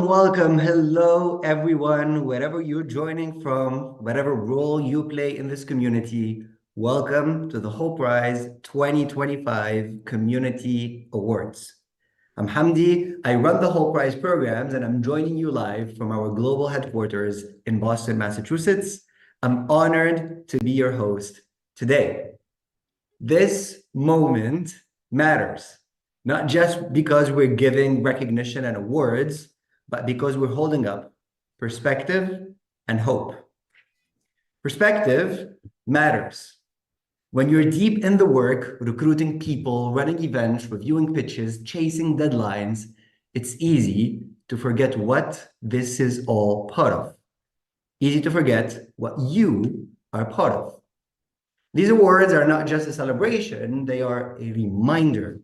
Welcome. Hello, everyone, wherever you're joining from, whatever role you play in this community. Welcome to the Hult Prize 2025 Community Awards. I'm Hamdi. I run the Hult Prize programs, and I'm joining you live from our global headquarters in Boston, Massachusetts. I'm honored to be your host today. This moment matters, not just because we're giving recognition and awards, but because we're holding up perspective and hope. Perspective matters. When you're deep in the work, recruiting people, running events, reviewing pitches, chasing deadlines, it's easy to forget what this is all part of. Easy to forget what you are part of. These awards are not just a celebration, they are a reminder,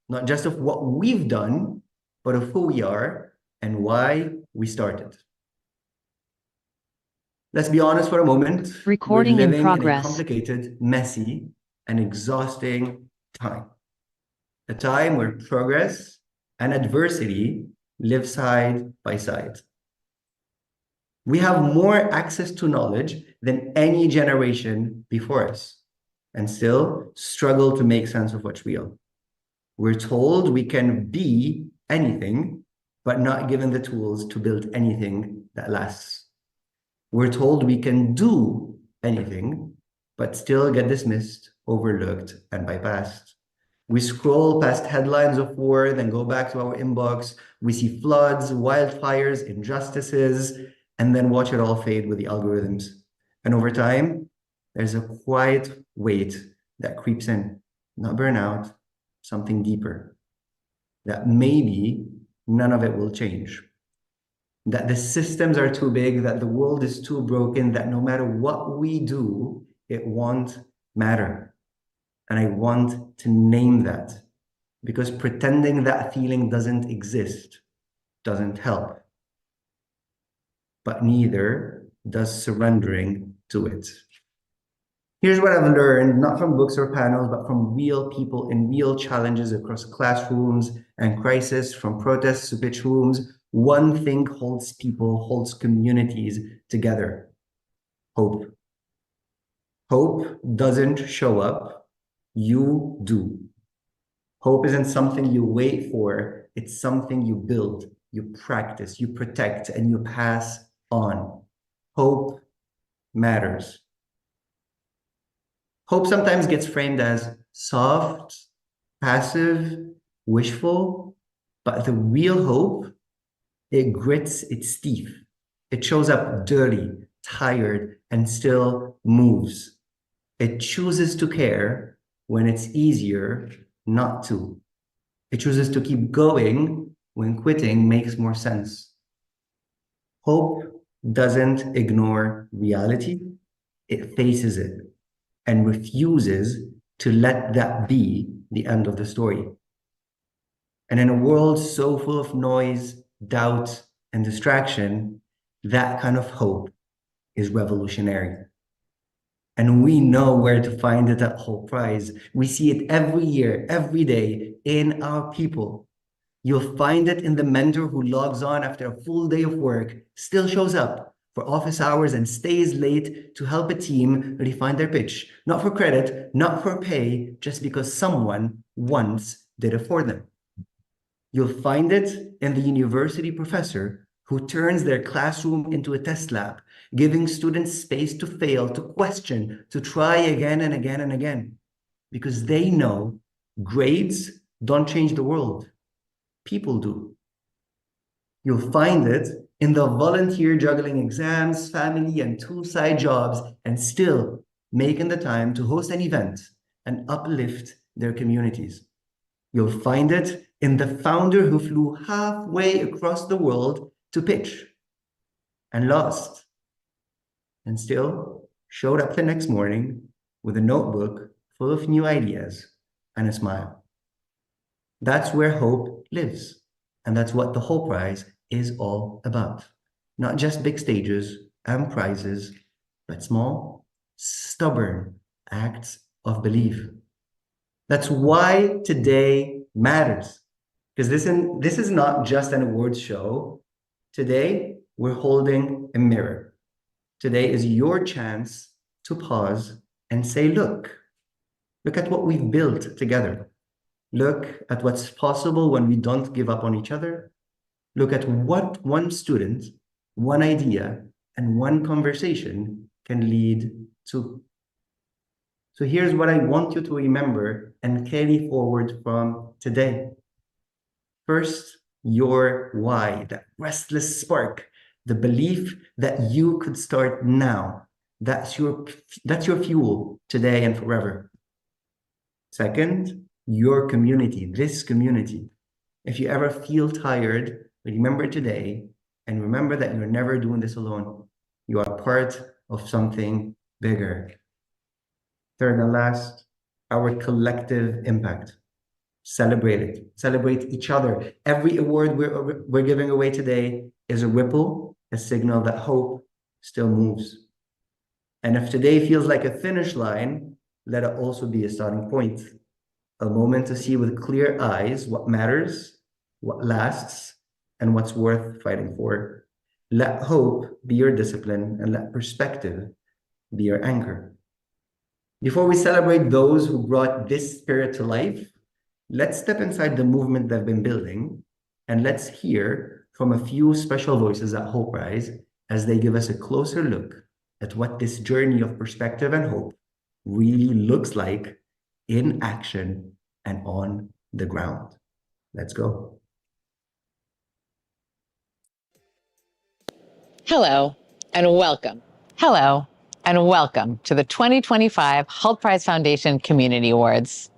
not just of what we've done, but of who we are and why we started. Let's be honest for a moment. Recording We're living in progress. in a complicated, messy, and exhausting time. A time where progress and adversity live side by side. We have more access to knowledge than any generation before us, and still struggle to make sense of what's real. We're told we can be anything, but not given the tools to build anything that lasts. We're told we can do anything, but still get dismissed, overlooked, and bypassed. We scroll past headlines of war, then go back to our inbox. We see floods, wildfires, injustices, and then watch it all fade with the algorithms. And over time, there's a quiet weight that creeps in, not burnout, something deeper, that maybe none of it will change, that the systems are too big, that the world is too broken, that no matter what we do, it won't matter. And I want to name that, because pretending that feeling doesn't exist doesn't help, but neither does surrendering to it. Here's what I've learned, not from books or panels, but from real people in real challenges across classrooms and crisis, from protests to pitch rooms. One thing holds people, holds communities together: hope. Hope doesn't show up, you do. Hope isn't something you wait for, it's something you build, you practice, you protect, and you pass on. Hope matters. Hope sometimes gets framed as soft, passive, wishful, but the real hope, it grits its teeth. It shows up dirty, tired, and still moves. It chooses to care when it's easier not to. It chooses to keep going when quitting makes more sense. Hope doesn't ignore reality, it faces it and refuses to let that be the end of the story. And in a world so full of noise, doubt, and distraction, that kind of hope is revolutionary. And we know where to find it at Hult Prize. We see it every year, every day in our people. You'll find it in the mentor who logs on after a full day of work, still shows up for office hours and stays late to help a team refine their pitch. Not for credit, not for pay, just because someone once did it for them. You'll find it in the university professor who turns their classroom into a test lab, giving students space to fail, to question, to try again and again and again, because they know grades don't change the world. People do. You'll find it in the volunteer juggling exams, family, and two side jobs, and still making the time to host an event and uplift their communities. You'll find it in the founder who flew halfway across the world to pitch and lost, and still showed up the next morning with a notebook full of new ideas and a smile. That's where hope lives. And that's what the Hult Prize is all about. Not just big stages and prizes, but small, stubborn acts of belief. That's why today matters. Because this is not just an awards show. Today, we're holding a mirror. Today is your chance to pause and say, look at what we've built together. Look at what's possible when we don't give up on each other. Look at what one student, one idea, and one conversation can lead to. So here's what I want you to remember and carry forward from today. First, your why, that restless spark, the belief that you could start now. That's your fuel today and forever. Second, your community, this community. If you ever feel tired, remember today and remember that you're never doing this alone. You are part of something bigger. Third and last, our collective impact. Celebrate it. Celebrate each other. Every award we're giving away today is a ripple, a signal that hope still moves. And if today feels like a finish line, let it also be a starting point. A moment to see with clear eyes what matters, what lasts, and what's worth fighting for. Let hope be your discipline and let perspective be your anchor. Before we celebrate those who brought this spirit to life, let's step inside the movement they've been building and let's hear from a few special voices at Hult Prize as they give us a closer look at what this journey of perspective and hope really looks like in action and on the ground. Let's go. Hello and welcome. Hello and welcome to the 2025 Hult Prize Foundation Community Awards.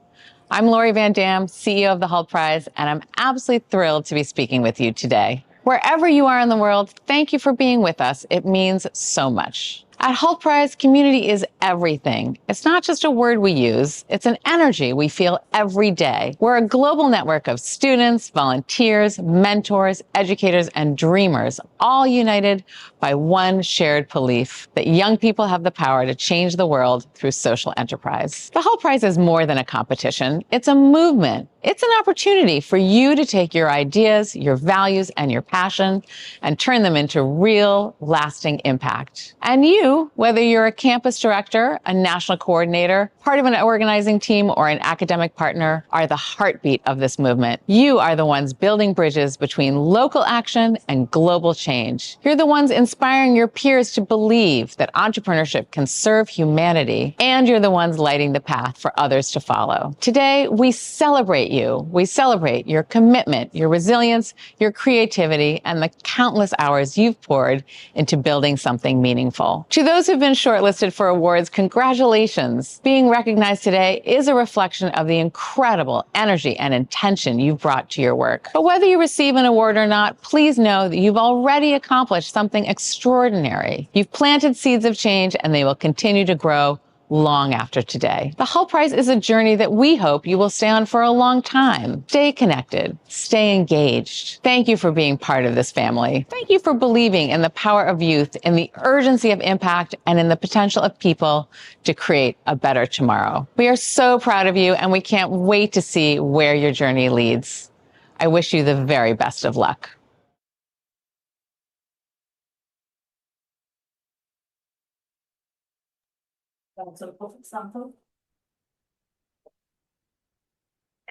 I'm Lori Van Dam, CEO of the Hult Prize, and I'm absolutely thrilled to be speaking with you today. Wherever you are in the world, thank you for being with us. It means so much. At Hult Prize, community is everything. It's not just a word we use, it's an energy we feel every day. We're a global network of students, volunteers, mentors, educators, and dreamers, all united by one shared belief that young people have the power to change the world through social enterprise. The Hult Prize is more than a competition. It's a movement. It's an opportunity for you to take your ideas, your values, and your passion and turn them into real, lasting impact. And you, whether you're a campus director, a national coordinator, part of an organizing team, or an academic partner, are the heartbeat of this movement. You are the ones building bridges between local action and global change. You're the ones inspiring your peers to believe that entrepreneurship can serve humanity, and you're the ones lighting the path for others to follow. Today, we celebrate you. We celebrate your commitment, your resilience, your creativity, and the countless hours you've poured into building something meaningful. To those who've been shortlisted for awards, congratulations. Being recognized today is a reflection of the incredible energy and intention you've brought to your work. But whether you receive an award or not, please know that you've already accomplished something extraordinary. You've planted seeds of change, and they will continue to grow long after today. The Hult Prize is a journey that we hope you will stay on for a long time. Stay connected, stay engaged. Thank you for being part of this family. Thank you for believing in the power of youth, in the urgency of impact, and in the potential of people to create a better tomorrow. We are so proud of you, and we can't wait to see where your journey leads. I wish you the very best of luck.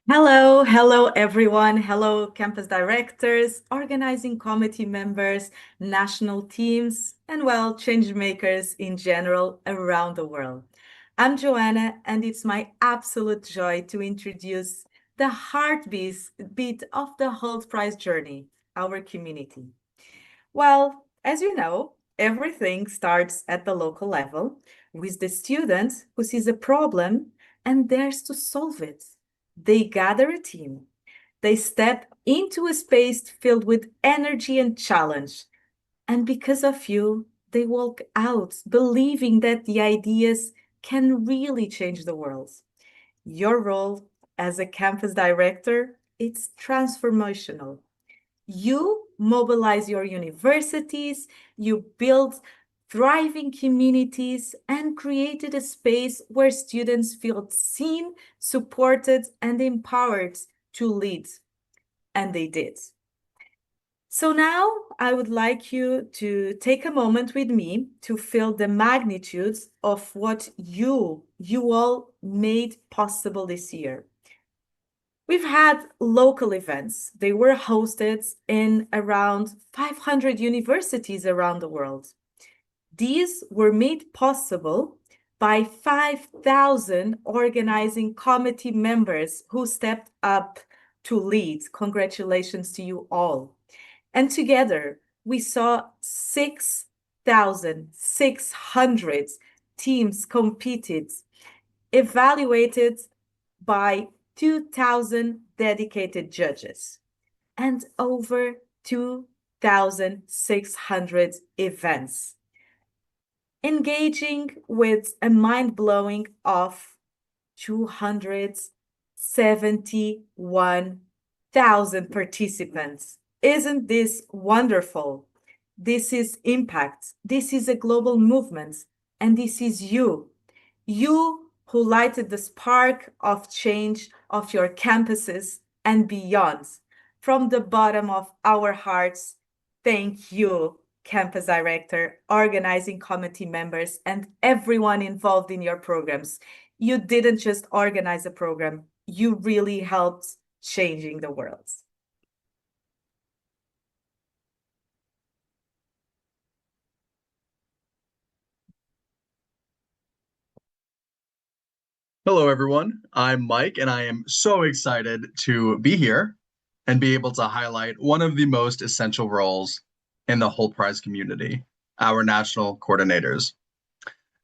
Hello everyone. Hello campus directors, organizing committee members, national teams, and well, change makers in general around the world. I'm Joanna, and it's my absolute joy to introduce the heartbeat of the Hult Prize journey, our community. Well, as you know, everything starts at the local level with the student who sees a problem and dares to solve it. They gather a team. They step into a space filled with energy and challenge. And because of you, they walk out believing that the ideas can really change the world. Your role as a campus director, it's transformational. You mobilize your universities, you build thriving communities, and created a space where students feel seen, supported, and empowered to lead. And they did. So now I would like you to take a moment with me to feel the magnitudes of what you all made possible this year. We've had local events. They were hosted in around 500 universities around the world. These were made possible by 5,000 organizing committee members who stepped up to lead. Congratulations to you all. And together, we saw 6,600 teams competed, evaluated by 2,000 dedicated judges, and over 2,600 events, engaging with a mind-blowing of 271,000 participants. Isn't this wonderful? This is impact. This is a global movement. And this is you. You who lighted the spark of change of your campuses and beyond. From the bottom of our hearts, thank you, campus director, organizing committee members, and everyone involved in your programs. You didn't just organize a program, you really helped changing the world. Hello, everyone. I'm Mike, and I am so excited to be here and be able to highlight one of the most essential roles in the Hult Prize community, our national coordinators.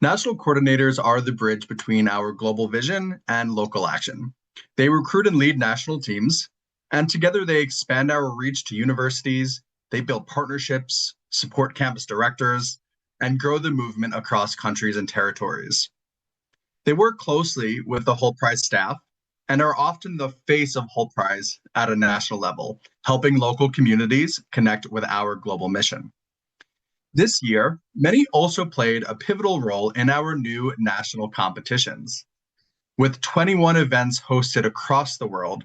National coordinators are the bridge between our global vision and local action. They recruit and lead national teams, and together they expand our reach to universities, they build partnerships, support campus directors, and grow the movement across countries and territories. They work closely with the Hult Prize staff and are often the face of Hult Prize at a national level, helping local communities connect with our global mission. This year, many also played a pivotal role in our new national competitions. With 21 events hosted across the world,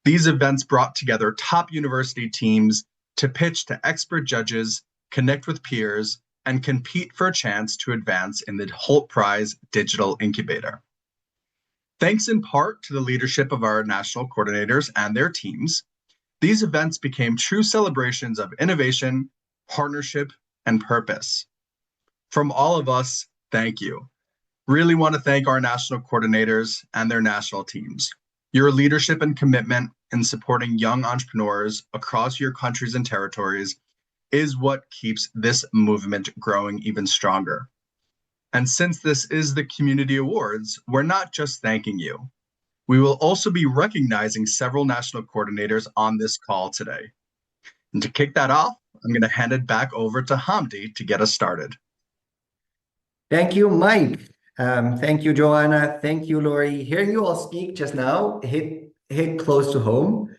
these events brought together top university teams to pitch to expert judges, connect with peers, and compete for a chance to advance in the Hult Prize Digital Incubator. Thanks in part to the leadership of our national coordinators and their teams, these events became true celebrations of innovation, partnership, and purpose. From all of us, thank you. Really want to thank our national coordinators and their national teams. Your leadership and commitment in supporting young entrepreneurs across your countries and territories is what keeps this movement growing even stronger. And since this is the Community Awards, we're not just thanking you. We will also be recognizing several national coordinators on this call today. And to kick that off, I'm going to hand it back over to Hamdi to get us started. Thank you, Mike. Thank you, Joanna. Thank you, Lori. Hearing you all speak just now hit close to home.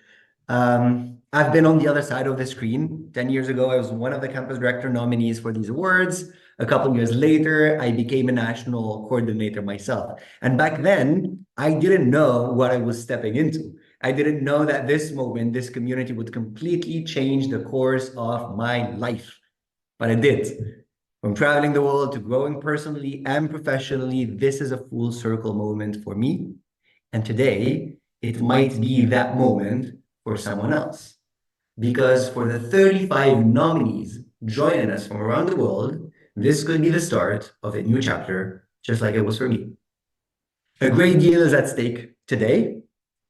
I've been on the other side of the screen. 10 years ago, I was one of the campus director nominees for these awards. A couple of years later, I became a national coordinator myself. And back then, I didn't know what I was stepping into. I didn't know that this moment, this community would completely change the course of my life. But it did. From traveling the world to growing personally and professionally, this is a full circle moment for me. And today, it might be that moment for someone else. Because for the 35 nominees joining us from around the world, this could be the start of a new chapter, just like it was for me. A great deal is at stake today.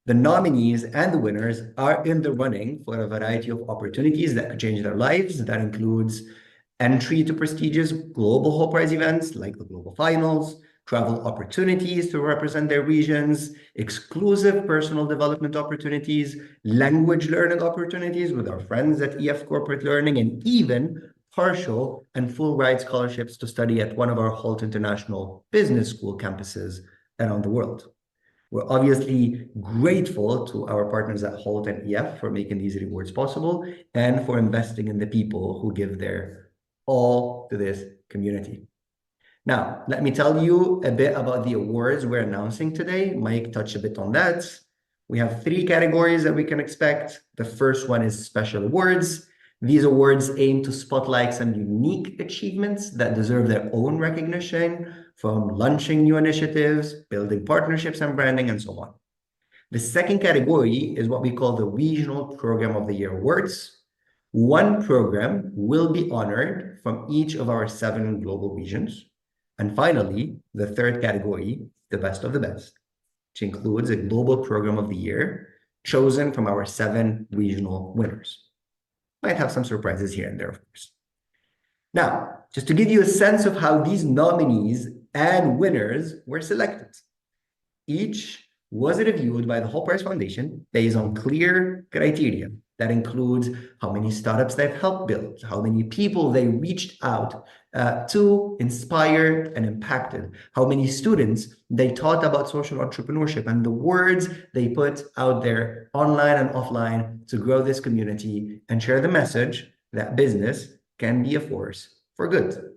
The nominees and the winners are in the running for a variety of opportunities that could change their lives. That includes entry to prestigious global Hult Prize events like the Global Finals, travel opportunities to represent their regions, exclusive personal development opportunities, language learning opportunities with our friends at EF Corporate Learning, and even partial and full ride scholarships to study at one of our Hult International Business School campuses around the world. We're obviously grateful to our partners at Hult and EF for making these rewards possible and for investing in the people who give their all to this community. Now, let me tell you a bit about the awards we're announcing today. Mike touched a bit on that. We have 3 categories that we can expect. The first one is special awards. These awards aim to spotlight some unique achievements that deserve their own recognition, from launching new initiatives, building partnerships and branding, and so on. The second category is what we call the Regional Program of the Year Awards. One program will be honored from each of our 7 global regions. And finally, the third category, the best of the best, which includes a Global Program of the Year chosen from our 7 regional winners. Might have some surprises here and there, of course. Now, just to give you a sense of how these nominees and winners were selected. Each was reviewed by the Hult Prize Foundation based on clear criteria that includes how many startups they've helped build, how many people they reached out to, inspired and impacted, how many students they taught about social entrepreneurship, and the words they put out there online and offline to grow this community and share the message that business can be a force for good.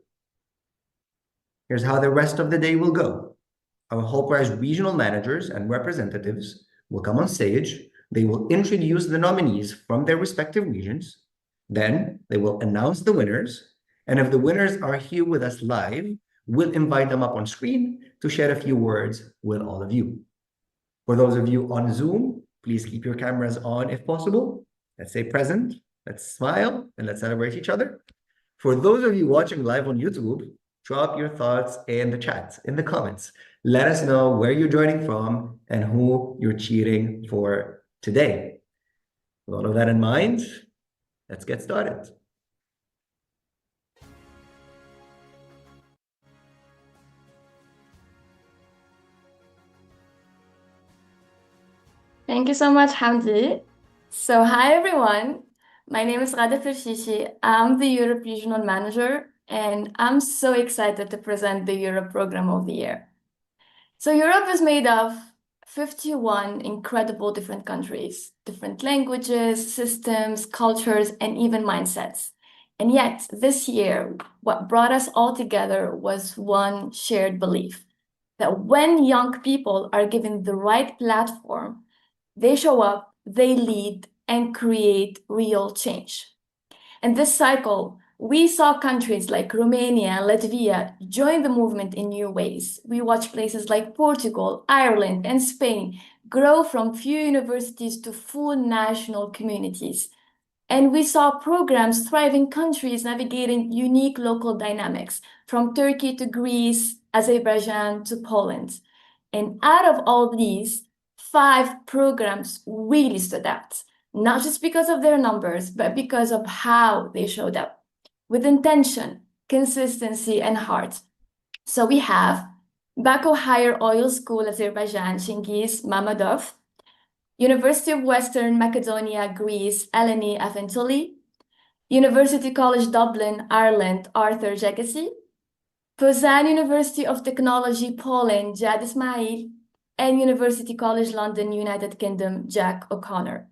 Here's how the rest of the day will go. Our Hult Prize regional managers and representatives will come on stage. They will introduce the nominees from their respective regions. Then they will announce the winners. And if the winners are here with us live, we'll invite them up on screen to share a few words with all of you. For those of you on Zoom, please keep your cameras on if possible. Let's say present, let's smile, and let's celebrate each other. For those of you watching live on YouTube, drop your thoughts in the chat, in the comments. Let us know where you're joining from and who you're cheering for today. With all of that in mind, let's get started. Thank you so much, Hamdi. So hi, everyone. My name is Rada Fershishi. I'm the Europe Regional Manager, and I'm so excited to present the Europe Program of the Year. So Europe is made of 51 incredible different countries, different languages, systems, cultures, and even mindsets. And yet, this year, what brought us all together was one shared belief that when young people are given the right platform, they show up, they lead, and create real change. And this cycle, we saw countries like Romania and Latvia join the movement in new ways. We watched places like Portugal, Ireland, and Spain grow from few universities to full national communities. And we saw programs thriving countries navigating unique local dynamics, from Turkey to Greece, Azerbaijan to Poland. And out of all these, 5 programs really stood out, not just because of their numbers, but because of how they showed up, with intention, consistency, and heart. So we have Baku Higher Oil School, Azerbaijan, Cengiz Mamadov, University of Western Macedonia, Greece, Eleni Afentuli, University College Dublin, Ireland, Arthur Jegesi, Poznan University of Technology, Poland, Jad Ismail, and University College London, United Kingdom, Jack O'Connor.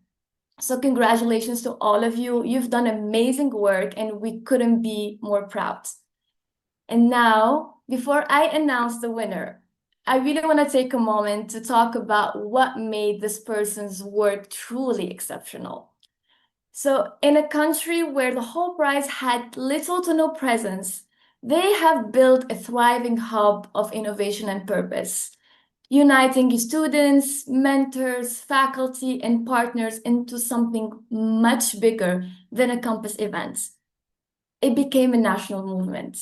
So congratulations to all of you. You've done amazing work, and we couldn't be more proud. And now, before I announce the winner, I really want to take a moment to talk about what made this person's work truly exceptional. So in a country where the Hult Prize had little to no presence, they have built a thriving hub of innovation and purpose, uniting students, mentors, faculty, and partners into something much bigger than a campus event. It became a national movement.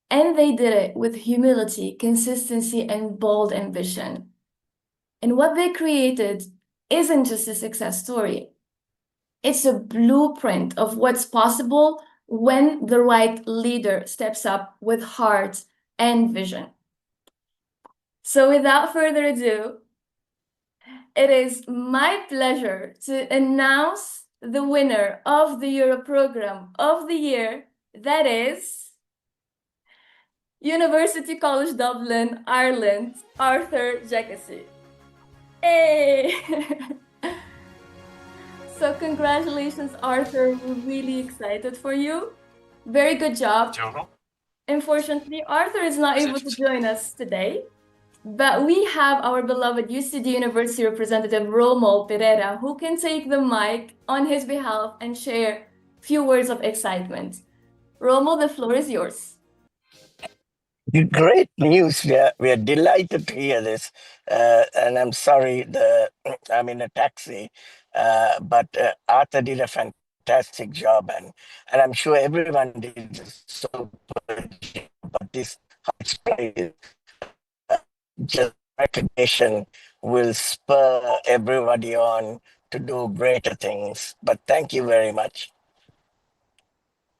And they did it with humility, consistency, and bold ambition. And what they created isn't just a success story. It's a blueprint of what's possible when the right leader steps up with heart and vision. So without further ado, it is my pleasure to announce the winner of the Europe Program of the Year, that is University College Dublin, Ireland, Arthur Jegesi. Hey! So congratulations, Arthur. We're really excited for you. Very good job. Unfortunately, Arthur is not able to join us today, but we have our beloved UCD University representative, Romo Pereira, who can take the mic on his behalf and share few words of excitement. Romo, the floor is yours. Great news. We are delighted to hear this. And I'm sorry, I'm in a taxi, but Arthur did a fantastic job, and I'm sure everyone did so good. But this display, just recognition will spur everybody on to do greater things. But thank you very much.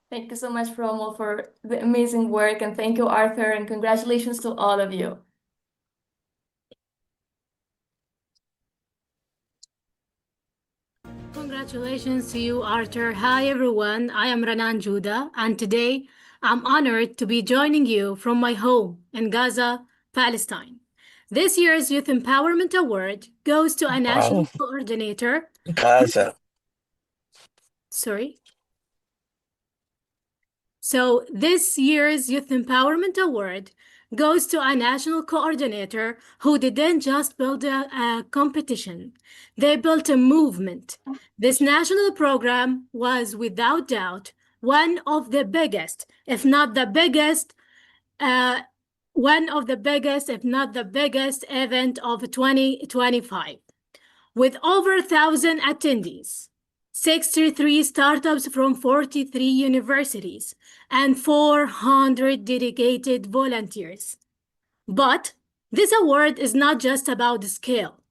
Thank you so much, Romo, for the amazing work, and thank you, Arthur, and congratulations to all of you. Congratulations to you, Arthur. Hi, everyone. I am Ranan Juda, and today I'm honored to be joining you from my home in Gaza, Palestine. This year's Youth Empowerment Award goes to a national coordinator. Gaza. Sorry. So this year's Youth Empowerment Award goes to a national coordinator who didn't just build a competition. They built a movement. This national program was without doubt one of the biggest, if not the biggest, if not the biggest event of 2025. With over 1,000 attendees, 63 startups from 43 universities, and 400 dedicated volunteers. But this award is not just about scale.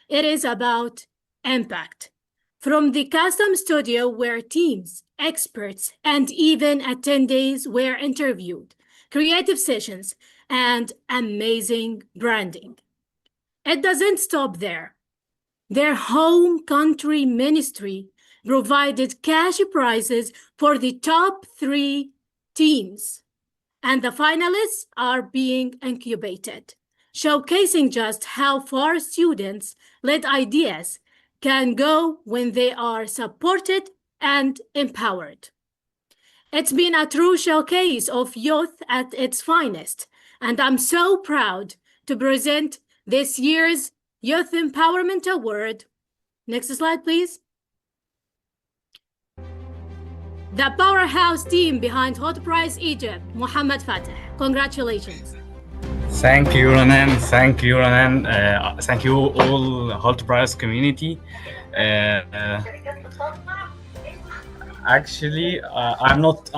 It is about impact. From the custom studio where teams, experts, and even attendees were interviewed, creative sessions, and amazing branding. It doesn't stop there. Their home country ministry provided cash prizes for the top 3 teams, and the finalists are being incubated, showcasing just how far students-led ideas can go when they are supported and empowered. It's been a true showcase of youth at its finest, and I'm so proud to present this year's Youth Empowerment Award. Next slide, please. The powerhouse team behind Hult Prize Egypt, Mohammed Fateh. Congratulations. Thank you, Ranan. Thank you, Ranan. Thank you all Hult Prize community. Actually, I'm not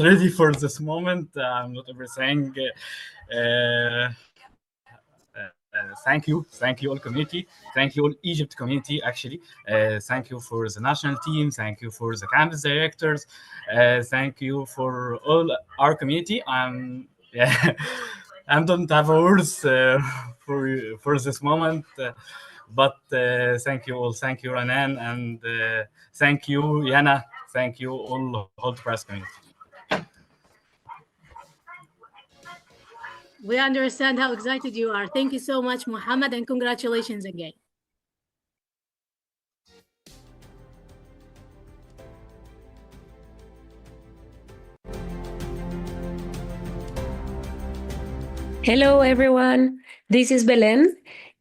ready for this moment. I'm not everything. Thank you all community. Thank you all Egypt community. Actually, thank you for the national team. Thank you for the campus directors. Thank you for all our community. I don't have words for this moment, but thank you all. Thank you, Ranan, and thank you, Yana. Thank you all Hult Prize community. We understand how excited you are. Thank you so much, Mohammed, and congratulations again. Hello, everyone. This is Belen,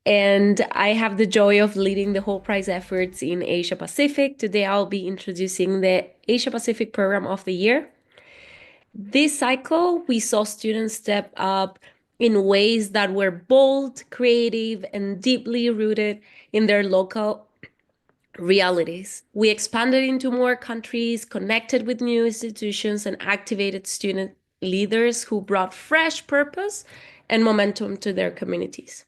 and I have the joy of leading the Hult Prize efforts in Asia Pacific. Today, I'll be introducing the Asia Pacific Program of the Year. This cycle, we saw students step up in ways that were bold, creative, and deeply rooted in their local realities. We expanded into more countries, connected with new institutions, and activated student leaders who brought fresh purpose and momentum to their communities.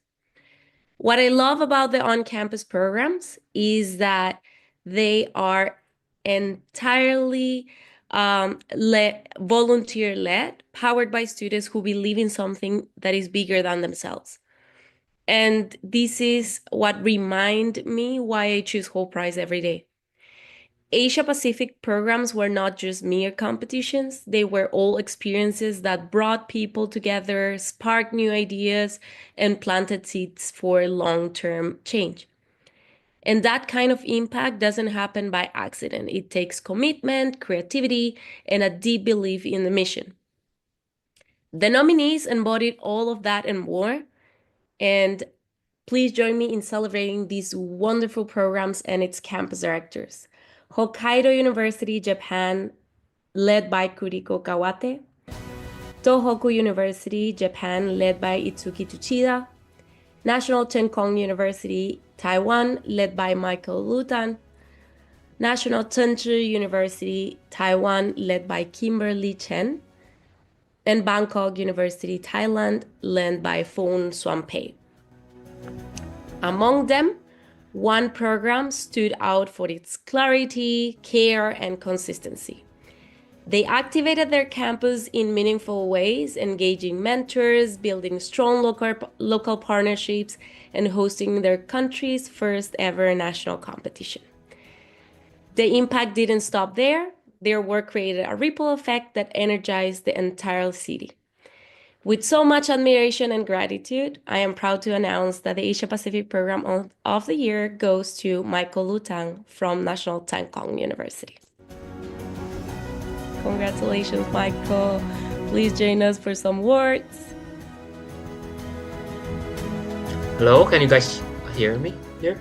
What I love about the on-campus programs is that they are entirely volunteer-led, powered by students who believe in something that is bigger than themselves. And this is what reminds me why I choose Hult Prize every day. Asia Pacific programs were not just mere competitions. They were all experiences that brought people together, sparked new ideas, and planted seeds for long-term change. And that kind of impact doesn't happen by accident. It takes commitment, creativity, and a deep belief in the mission. The nominees embodied all of that and more. And please join me in celebrating these wonderful programs and its campus directors. Hokkaido University, Japan, led by Kuriko Kawate. Tohoku University, Japan, led by Itsuki Tsuchida. National Chenkong University, Taiwan, led by Michael Lutan. National Tsinchu University, Taiwan, led by Kimberly Chen. And Bangkok University, Thailand, led by Phon Swampei. Among them, one program stood out for its clarity, care, and consistency. They activated their campus in meaningful ways, engaging mentors, building strong local partnerships, and hosting their country's first ever national competition. The impact didn't stop there. Their work created a ripple effect that energized the entire city. With so much admiration and gratitude, I am proud to announce that the Asia Pacific Program of the Year goes to Michael Lutang from National Chenkong University. Congratulations, Michael. Please join us for some words. Hello, can you guys hear me here?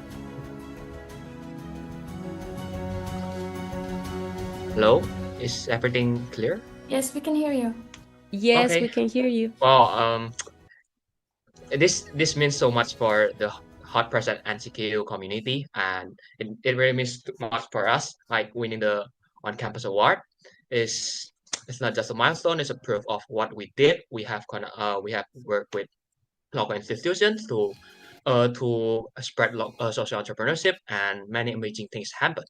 Hello, is everything clear? Yes, we can hear you. Yes, Okay. we can hear you. Well, this means so much for the Hult Prize and NCKU community, and it really means too much for us. Like winning the on-campus award is it's not just a milestone; it's a proof of what we did. We have worked with local institutions to spread social entrepreneurship, and many amazing things happen.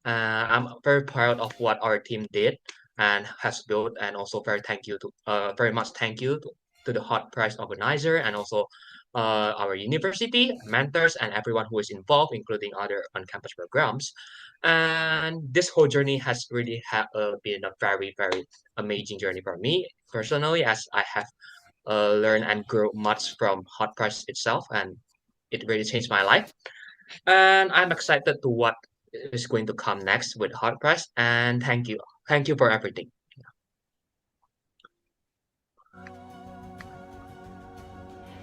I'm very proud of what our team did and has built, and also very much thank you to the Hult Prize organizer, and also our university, mentors, and everyone who is involved, including other on-campus programs. And this whole journey has really been a very, very amazing journey for me personally, as I have learned and grown much from Hult Prize itself, and it really changed my life. And I'm excited to what is going to come next with Hult Prize. And thank you for everything.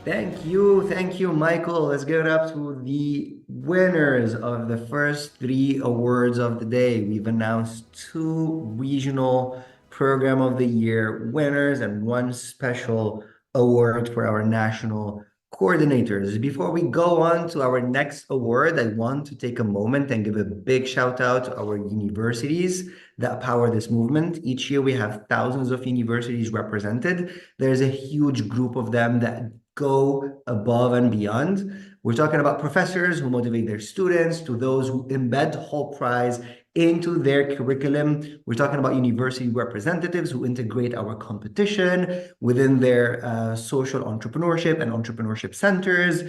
Thank you, Michael. Let's give it up to the winners of the first 3 awards of the day. We've announced 2 regional program of the year winners and 1 special award for our national coordinators. Before we go on to our next award, I want to take a moment and give a big shout out to our universities that power this movement. Each year we have thousands of universities represented. There's a huge group of them that go above and beyond. We're talking about professors who motivate their students, to those who embed Hult Prize into their curriculum. We're talking about university representatives who integrate our competition within their social entrepreneurship and entrepreneurship centers.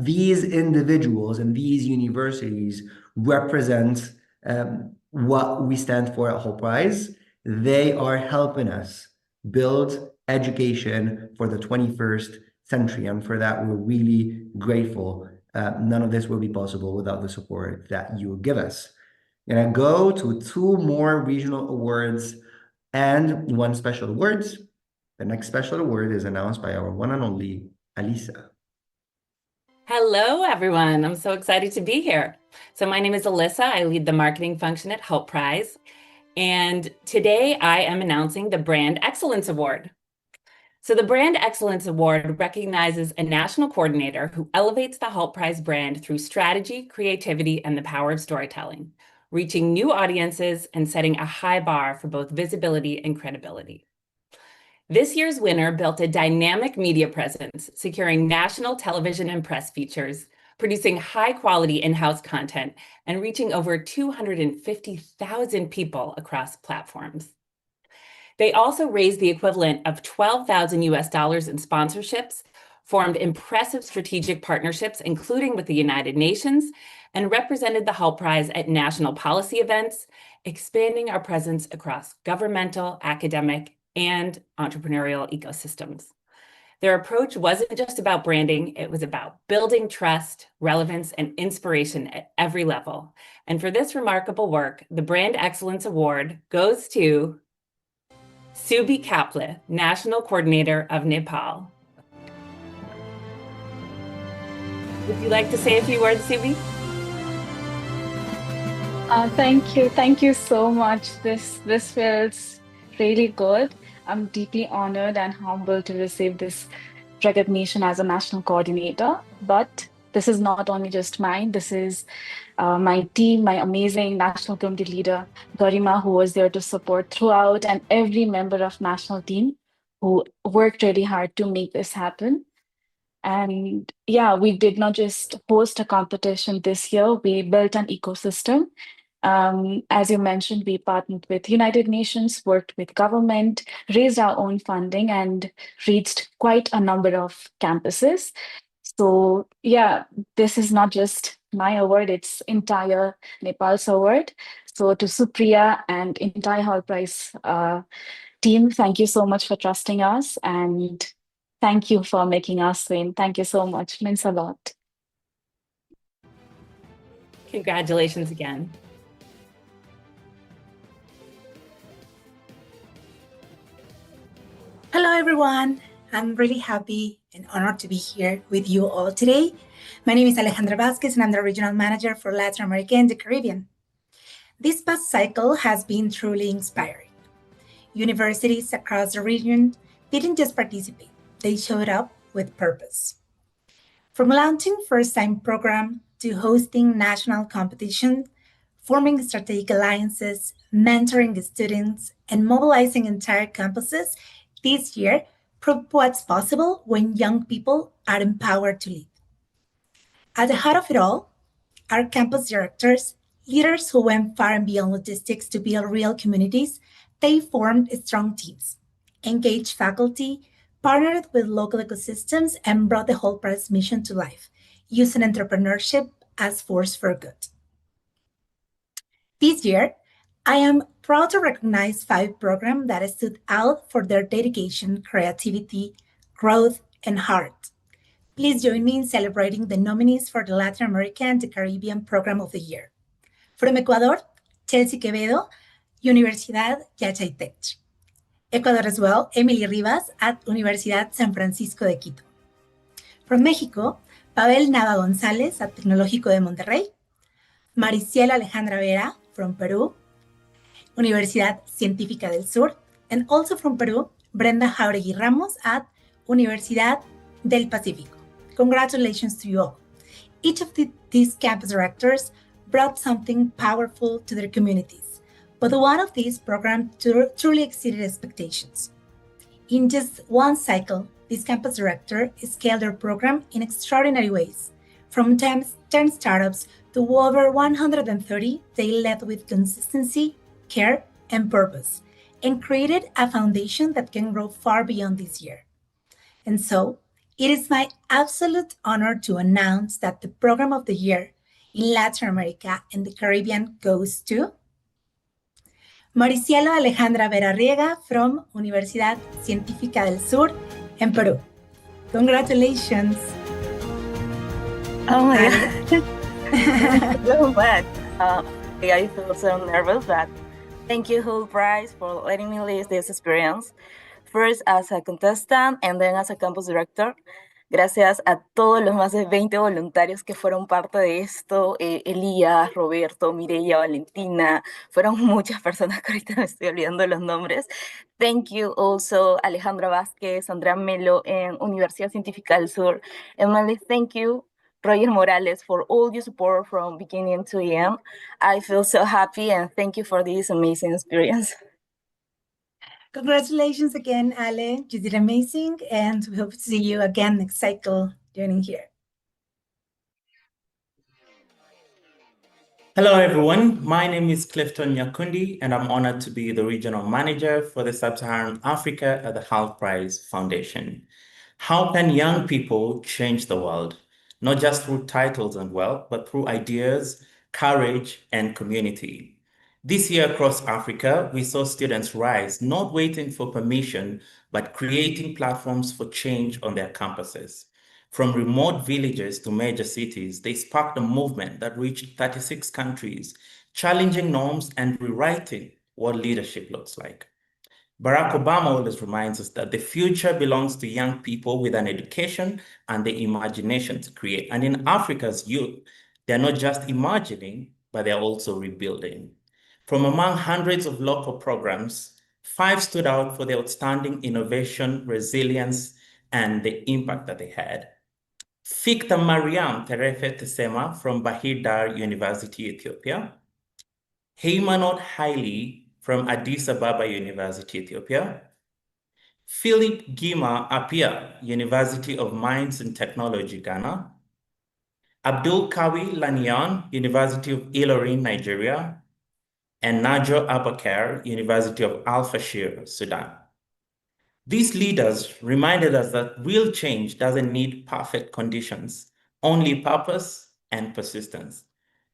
These individuals and these universities represent what we stand for at Hult Prize. They are helping us build education for the 21st century, and for that we're really grateful. None of this will be possible without the support that you give us. I'm gonna go to 2 more regional awards and 1 special award. The next special award is announced by our one and only Alisa. Hello, everyone. I'm so excited to be here. So my name is Alyssa. I lead the marketing function at Hult Prize. And today I am announcing the Brand Excellence Award. So the Brand Excellence Award recognizes a national coordinator who elevates the Hult Prize brand through strategy, creativity, and the power of storytelling, reaching new audiences and setting a high bar for both visibility and credibility. This year's winner built a dynamic media presence, securing national television and press features, producing high-quality in-house content, and reaching over 250,000 people across platforms. They also raised the equivalent of $12,000 US in sponsorships, formed impressive strategic partnerships, including with the United Nations, and represented the Hult Prize at national policy events, expanding our presence across governmental, academic, and entrepreneurial ecosystems. Their approach wasn't just about branding, it was about building trust, relevance, and inspiration at every level. And for this remarkable work, the Brand Excellence Award goes to Subi Kaple, National Coordinator of Nepal. Would you like to say a few words, Subi? Thank you so much. This feels really good. I'm deeply honored and humbled to receive this recognition as a national coordinator. But this is not only just mine. This is my team, my amazing national committee leader, Garima, who was there to support throughout, and every member of national team who worked really hard to make this happen. And yeah, we did not just host a competition this year, we built an ecosystem. As you mentioned, we partnered with United Nations, worked with government, raised our own funding, and reached quite a number of campuses. So yeah, this is not just my award, it's entire Nepal's award. So to Supriya and entire Hult Prize team, thank you so much for trusting us, and thank you for making us win. Thank you so much. Means a lot. Congratulations again. Hello, everyone. I'm really happy and honored to be here with you all today. My name is Alejandra Vasquez, and I'm the Regional Manager for Latin America and the Caribbean. This past cycle has been truly inspiring. Universities across the region didn't just participate, they showed up with purpose. From launching first-time program to hosting national competition, forming strategic alliances, mentoring students, and mobilizing entire campuses, this year proved what's possible when young people are empowered to lead. At the heart of it all, our campus directors, leaders who went far and beyond logistics to build real communities, they formed strong teams, engaged faculty, partnered with local ecosystems, and brought the Hult Prize mission to life, using entrepreneurship as force for good. This year, I am proud to recognize 5 programs that stood out for their dedication, creativity, growth, and heart. Please join me in celebrating the nominees for the Latin America and the Caribbean Program of the Year. From Ecuador, Chelsea Quevedo, Universidad Yachaytech. Ecuador as well, Emily Rivas at Universidad San Francisco de Quito. From Mexico, Pavel Nava González at Tecnológico de Monterrey. Mariciela Alejandra Vera from Peru, Universidad Científica del Sur, and also from Peru, Brenda Jauregui Ramos at Universidad del Pacífico. Congratulations to you all. Each of these campus directors brought something powerful to their communities, but one of these programs truly exceeded expectations. In just one cycle, this campus director scaled their program in extraordinary ways. From 10 startups to over 130, they led with consistency, care, and purpose, and created a foundation that can grow far beyond this year. And so, it is my absolute honor to announce that the Program of the Year in Latin America and the Caribbean goes to Maricielo Alejandra Vera Riega from Universidad Científica del Sur in Peru. Congratulations. Oh my God. So much. I feel so nervous, but thank you, Hult Prize, for letting me live this experience. First as a contestant and then as a campus director. Gracias a todos los más de 20 voluntarios que fueron parte de esto, Elías, Roberto, Mireia, Valentina, fueron muchas personas que ahorita me estoy olvidando los nombres. Thank you also Alejandra Vázquez, Andrea Melo en Universidad Científica del Sur. And finally, thank you Roger Morales for all your support from beginning to end. I feel so happy and thank you for this amazing experience. Congratulations again, Ale. You did amazing, and we hope to see you again next cycle joining here. Hello, everyone. My name is Clifton Nyakundi, and I'm honored to be the Regional Manager for the Sub-Saharan Africa at the Hult Prize Foundation. How can young people change the world? Not just through titles and wealth, but through ideas, courage, and community. This year across Africa, we saw students rise, not waiting for permission, but creating platforms for change on their campuses. From remote villages to major cities, they sparked a movement that reached 36 countries, challenging norms and rewriting what leadership looks like. Barack Obama always reminds us that the future belongs to young people with an education and the imagination to create. And in Africa's youth, they're not just imagining, but they're also rebuilding. From among hundreds of local programs, 5 stood out for their outstanding innovation, resilience, and the impact that they had. Fikta Mariam Terefe Tesema from Bahir Dar University, Ethiopia. Heimanot Haile from Addis Ababa University, Ethiopia. Philip Gima Apia, University of Mines and Technology, Ghana. Abdul Kawi Lanian, University of Ilorin, Nigeria. And Najo Abakar, University of Al Fashir, Sudan. These leaders reminded us that real change doesn't need perfect conditions, only purpose and persistence.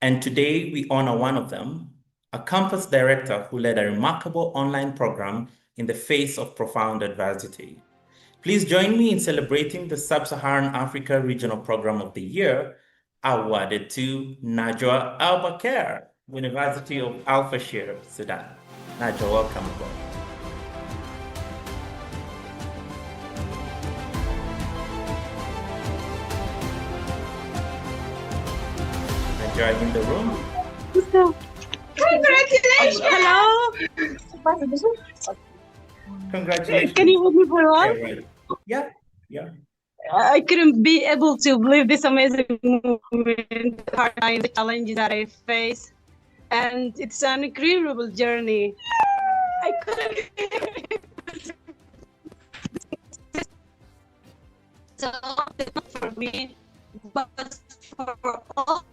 And today we honor one of them, a campus director who led a remarkable online program in the face of profound adversity. Please join me in celebrating the Sub-Saharan Africa Regional Program of the Year, awarded to Najwa Al-Bakr, University of Al Fashir, Sudan. Najwa, welcome aboard. Najwa in the room. Congratulations! Hello. Congratulations. Can you hear me very well? Yeah, right. Yeah. I couldn't be able to believe this amazing moment, hard times, the challenges that I face, and it's an incredible journey. I couldn't. So not for me, but for all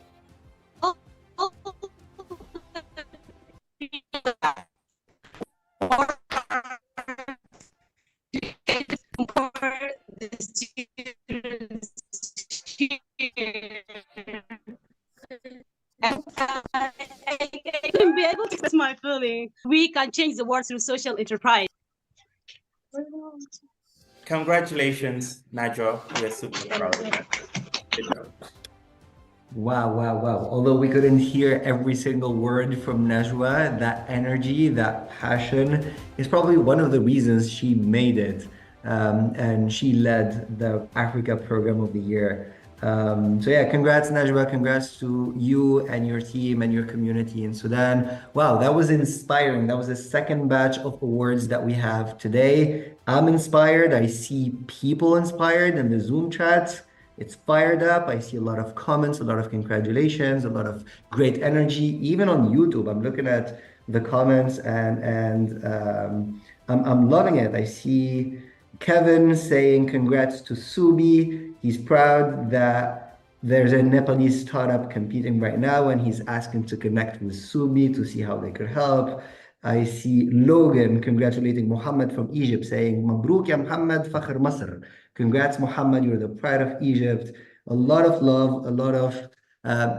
people that work hard for the students here. And I couldn't be able to express my feeling. We can change the world through social enterprise. Congratulations, Najwa. We're super proud of you. Wow. Although we couldn't hear every single word from Najwa, that energy, that passion is probably one of the reasons she made it. And she led the Africa Program of the Year. So yeah, congrats Najwa, congrats to you and your team and your community in Sudan. Wow, that was inspiring. That was the second batch of awards that we have today. I'm inspired. I see people inspired in the Zoom chats. It's fired up. I see a lot of comments, a lot of congratulations, a lot of great energy, even on YouTube. I'm looking at the comments and I'm loving it. I see Kevin saying congrats to Subi. He's proud that there's a Nepalese startup competing right now and he's asking to connect with Subi to see how they could help. I see Logan congratulating Muhammad from Egypt saying, Mabruk ya Muhammad, Fakhr Masr. Congrats, Muhammad, you're the pride of Egypt. A lot of love, a lot of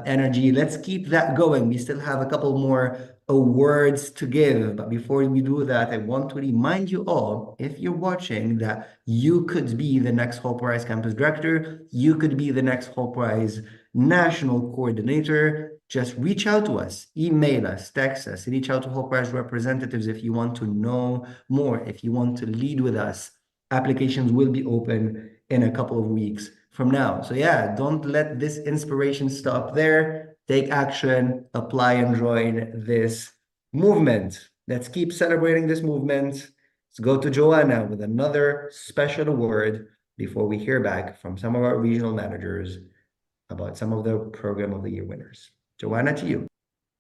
energy. Let's keep that going. We still have a couple more awards to give, but before we do that, I want to remind you all, if you're watching, that you could be the next Hult Prize Campus Director, you could be the next Hult Prize National Coordinator. Just reach out to us, email us, text us, reach out to Hult Prize representatives if you want to know more, if you want to lead with us. Applications will be open in a couple of weeks from now. So yeah, don't let this inspiration stop there. Take action, apply and join this movement. Let's keep celebrating this movement. Let's go to Joanna with another special award before we hear back from some of our regional managers about some of the Program of the Year winners. Joanna, to you.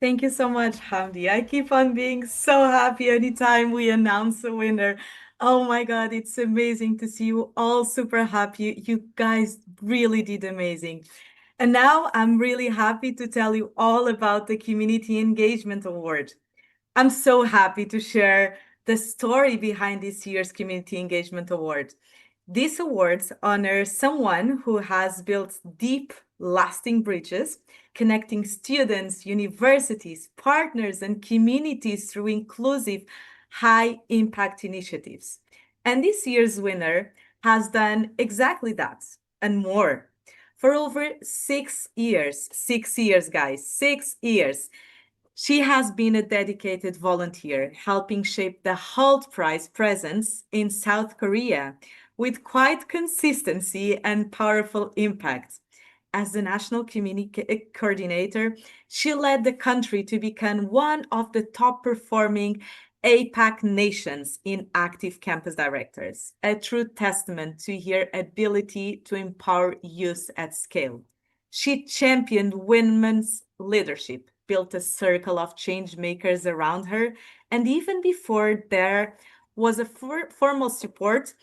Thank you so much, Hamdi. I keep on being so happy anytime we announce a winner. Oh my God, it's amazing to see you all super happy. You guys really did amazing. And now I'm really happy to tell you all about the Community Engagement Award. I'm so happy to share the story behind this year's Community Engagement Award. These awards honor someone who has built deep, lasting bridges, connecting students, universities, partners, and communities through inclusive, high-impact initiatives. And this year's winner has done exactly that and more. For over 6 years, 6 years, guys, 6 years, she has been a dedicated volunteer, helping shape the Hult Prize presence in South Korea with quite consistency and powerful impact. as the national community coordinator, she led the country to become one of the top performing APAC nations in active campus directors, a true testament to her ability to empower youth at scale. She championed women's leadership, built a circle of change makers around her, and even before there was a formal support,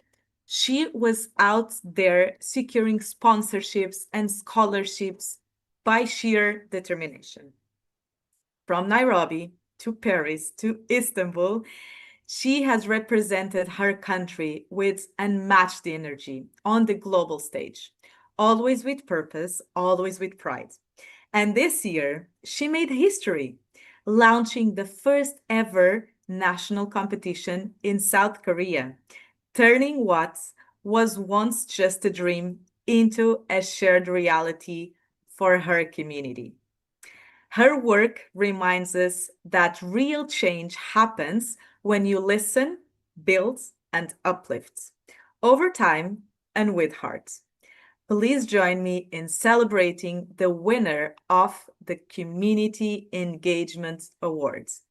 she was out there securing sponsorships and scholarships by sheer determination. From Nairobi to Paris to Istanbul, she has represented her country with unmatched energy on the global stage, always with purpose, always with pride. And this year, she made history, launching the first ever national competition in South Korea, turning what was once just a dream into a shared reality for her community. Her work reminds us that real change happens when you listen, build, and uplift, over time and with heart. Please join me in celebrating the winner of the Community Engagement Awards.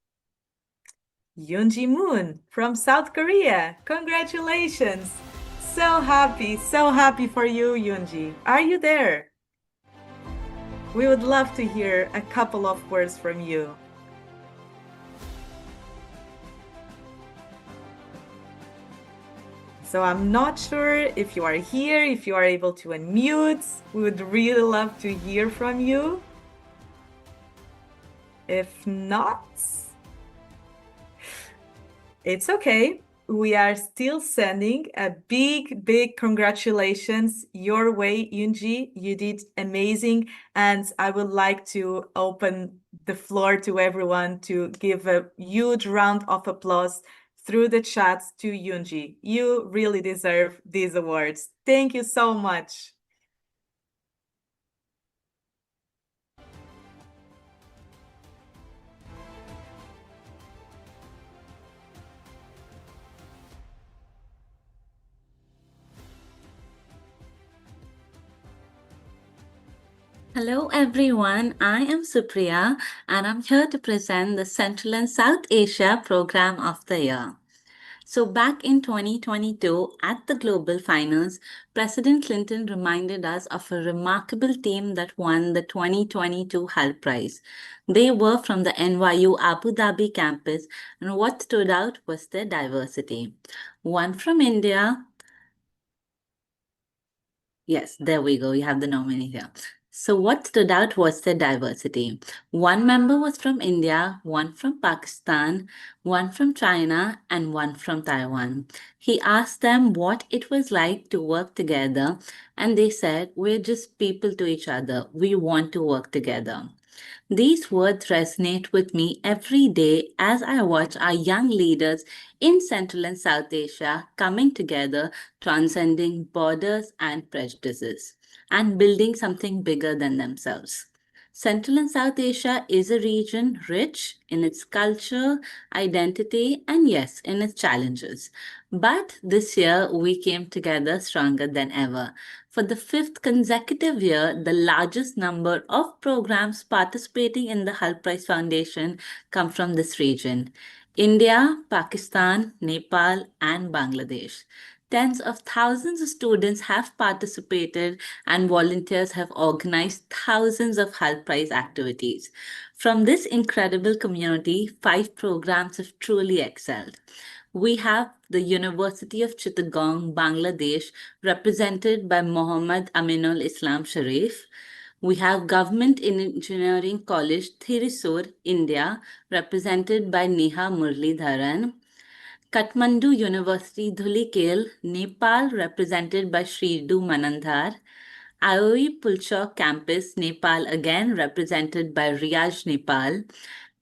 Yoonji Moon from South Korea. Congratulations. So happy for you, Yoonji. Are you there? We would love to hear a couple of words from you. So I'm not sure if you are here, if you are able to unmute. We would really love to hear from you. If not, it's okay. We are still sending a big congratulations your way, Yoonji. You did amazing. And I would like to open the floor to everyone to give a huge round of applause through the chat to Yoonji. You really deserve these awards. Thank you so much. Hello everyone, I am Supriya and I'm here to present the Central and South Asia Program of the Year. So back in 2022 at the Global Finals, President Clinton reminded us of a remarkable team that won the 2022 Hult Prize. They were from the NYU Abu Dhabi campus, and what stood out was their diversity. One from India. Yes, there we go. You have the nominee here. So what stood out was the diversity. One member was from India, one from Pakistan, one from China, and one from Taiwan. He asked them what it was like to work together, and they said, "We're just people to each other. We want to work together." These words resonate with me every day as I watch our young leaders in Central and South Asia coming together, transcending borders and prejudices, and building something bigger than themselves. Central and South Asia is a region rich in its culture, identity, and yes, in its challenges. But this year, we came together stronger than ever. For the fifth consecutive year, the largest number of programs participating in the Hult Prize Foundation come from this region: India, Pakistan, Nepal, and Bangladesh. Tens of thousands of students have participated and volunteers have organized thousands of Hult Prize activities. From this incredible community, 5 programs have truly excelled. We have the University of Chittagong, Bangladesh, represented by Mohammad Aminul Islam Sharif. We have Government Engineering College, Thrissur, India, represented by Neha Muralidharan. Kathmandu University, Dhulikhel, Nepal, represented by Shridu Manandhar. IOE Pulchok Campus, Nepal, again represented by Riyaj, Nepal.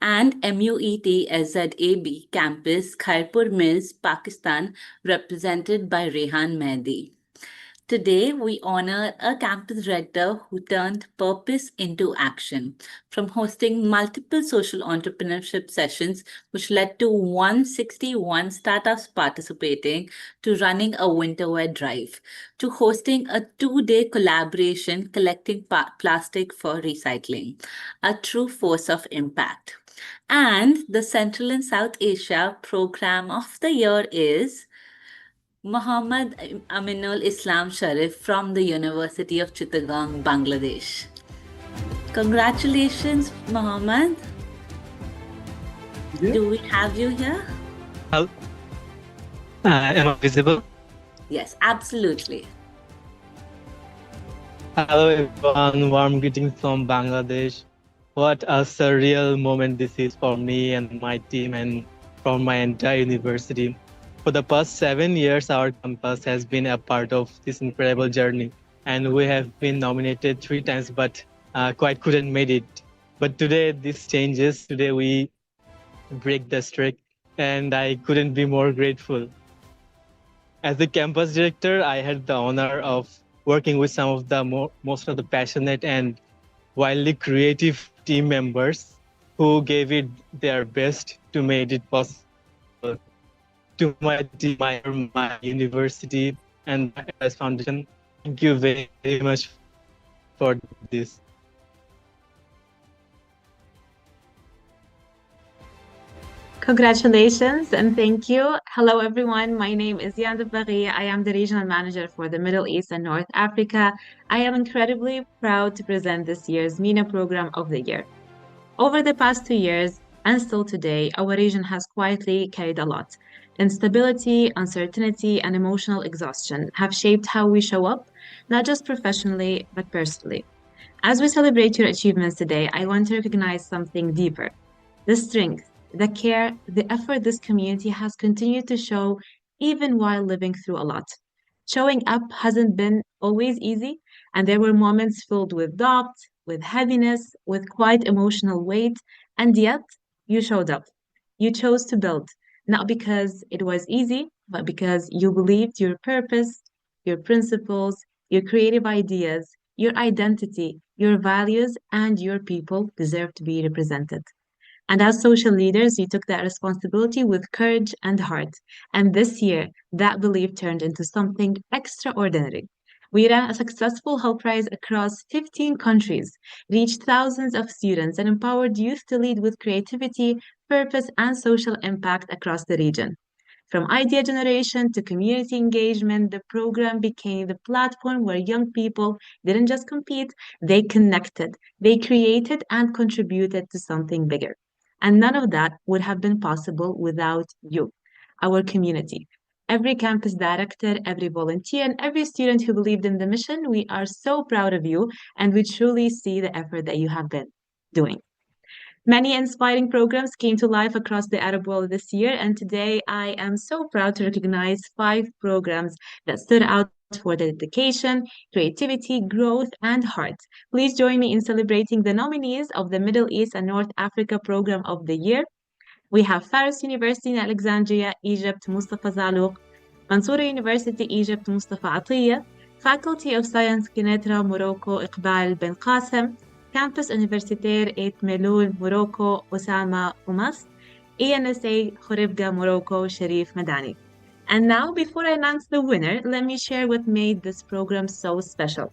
And MUET SZAB Campus, Khairpur Mills, Pakistan, represented by Rehan Mehdi. Today, we honor a campus director who turned purpose into action, from hosting multiple social entrepreneurship sessions, which led to 161 startups participating, to running a winter wear drive, to hosting a 2-day collaboration collecting plastic for recycling, a true force of impact. And the Central and South Asia Program of the Year is Muhammad Aminul Islam Sharif from the University of Chittagong, Bangladesh. Congratulations, Muhammad. Do we have you here? Am I visible? Yes, absolutely. Hello everyone, warm greetings from Bangladesh. What a surreal moment this is for me and my team and for my entire university. For the past 7 years, our campus has been a part of this incredible journey, and we have been nominated 3 times, but quite couldn't make it. But today, this changes. Today, we break the streak, and I couldn't be more grateful. As the campus director, I had the honor of working with some of the most of the passionate and wildly creative team members who gave it their best to make it possible. To my team, my university, and my LS Foundation, thank you very, very much for this. Congratulations and thank you. Hello, everyone. My name is Yanda Baghi. I am the Regional Manager for the Middle East and North Africa. I am incredibly proud to present this year's MENA Program of the Year. Over the past 2 years, and still today, our region has quietly carried a lot. Instability, uncertainty, and emotional exhaustion have shaped how we show up, not just professionally, but personally. As we celebrate your achievements today, I want to recognize something deeper: the strength, the care, the effort this community has continued to show even while living through a lot. Showing up hasn't been always easy, and there were moments filled with doubt, with heaviness, with quite emotional weight, and yet you showed up. You chose to build, not because it was easy, but because you believed your purpose, your principles, your creative ideas, your identity, your values, and your people deserve to be represented. And as social leaders, you took that responsibility with courage and heart. And this year, that belief turned into something extraordinary. We ran a successful Hult Prize across 15 countries, reached thousands of students, and empowered youth to lead with creativity, purpose, and social impact across the region. From idea generation to community engagement, the program became the platform where young people didn't just compete, they connected, they created, and contributed to something bigger. And none of that would have been possible without you, our community. Every campus director, every volunteer, and every student who believed in the mission, we are so proud of you, and we truly see the effort that you have been doing. Many inspiring programs came to life across the Arab world this year, and today I am so proud to recognize 5 programs that stood out for their dedication, creativity, growth, and heart. Please join me in celebrating the nominees of the Middle East and North Africa Program of the Year. We have Faris University in Alexandria, Egypt, Mustafa Zalouk; Mansoura University, Egypt, Mustafa Atiyah; Faculty of Science, Kinetra, Morocco, Iqbal Ben Qasim; Campus Universitaire et Melul, Morocco, Osama Oumas; ENSA, Khoribga, Morocco, Sharif Madani. And now, before I announce the winner, let me share what made this program so special.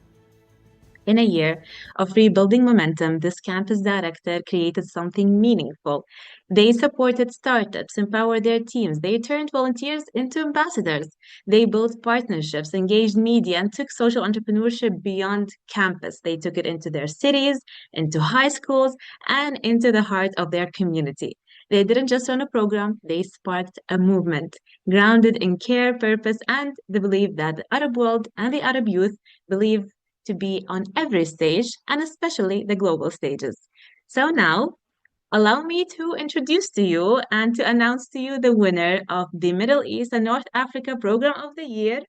In a year of rebuilding momentum, this campus director created something meaningful. They supported startups, empowered their teams, they turned volunteers into ambassadors, they built partnerships, engaged media, and took social entrepreneurship beyond campus. They took it into their cities, into high schools, and into the heart of their community. They didn't just run a program, they sparked a movement grounded in care, purpose, and the belief that the Arab world and the Arab youth believe to be on every stage, and especially the global stages. So now, allow me to introduce to you and to announce to you the winner of the Middle East and North Africa Program of the Year,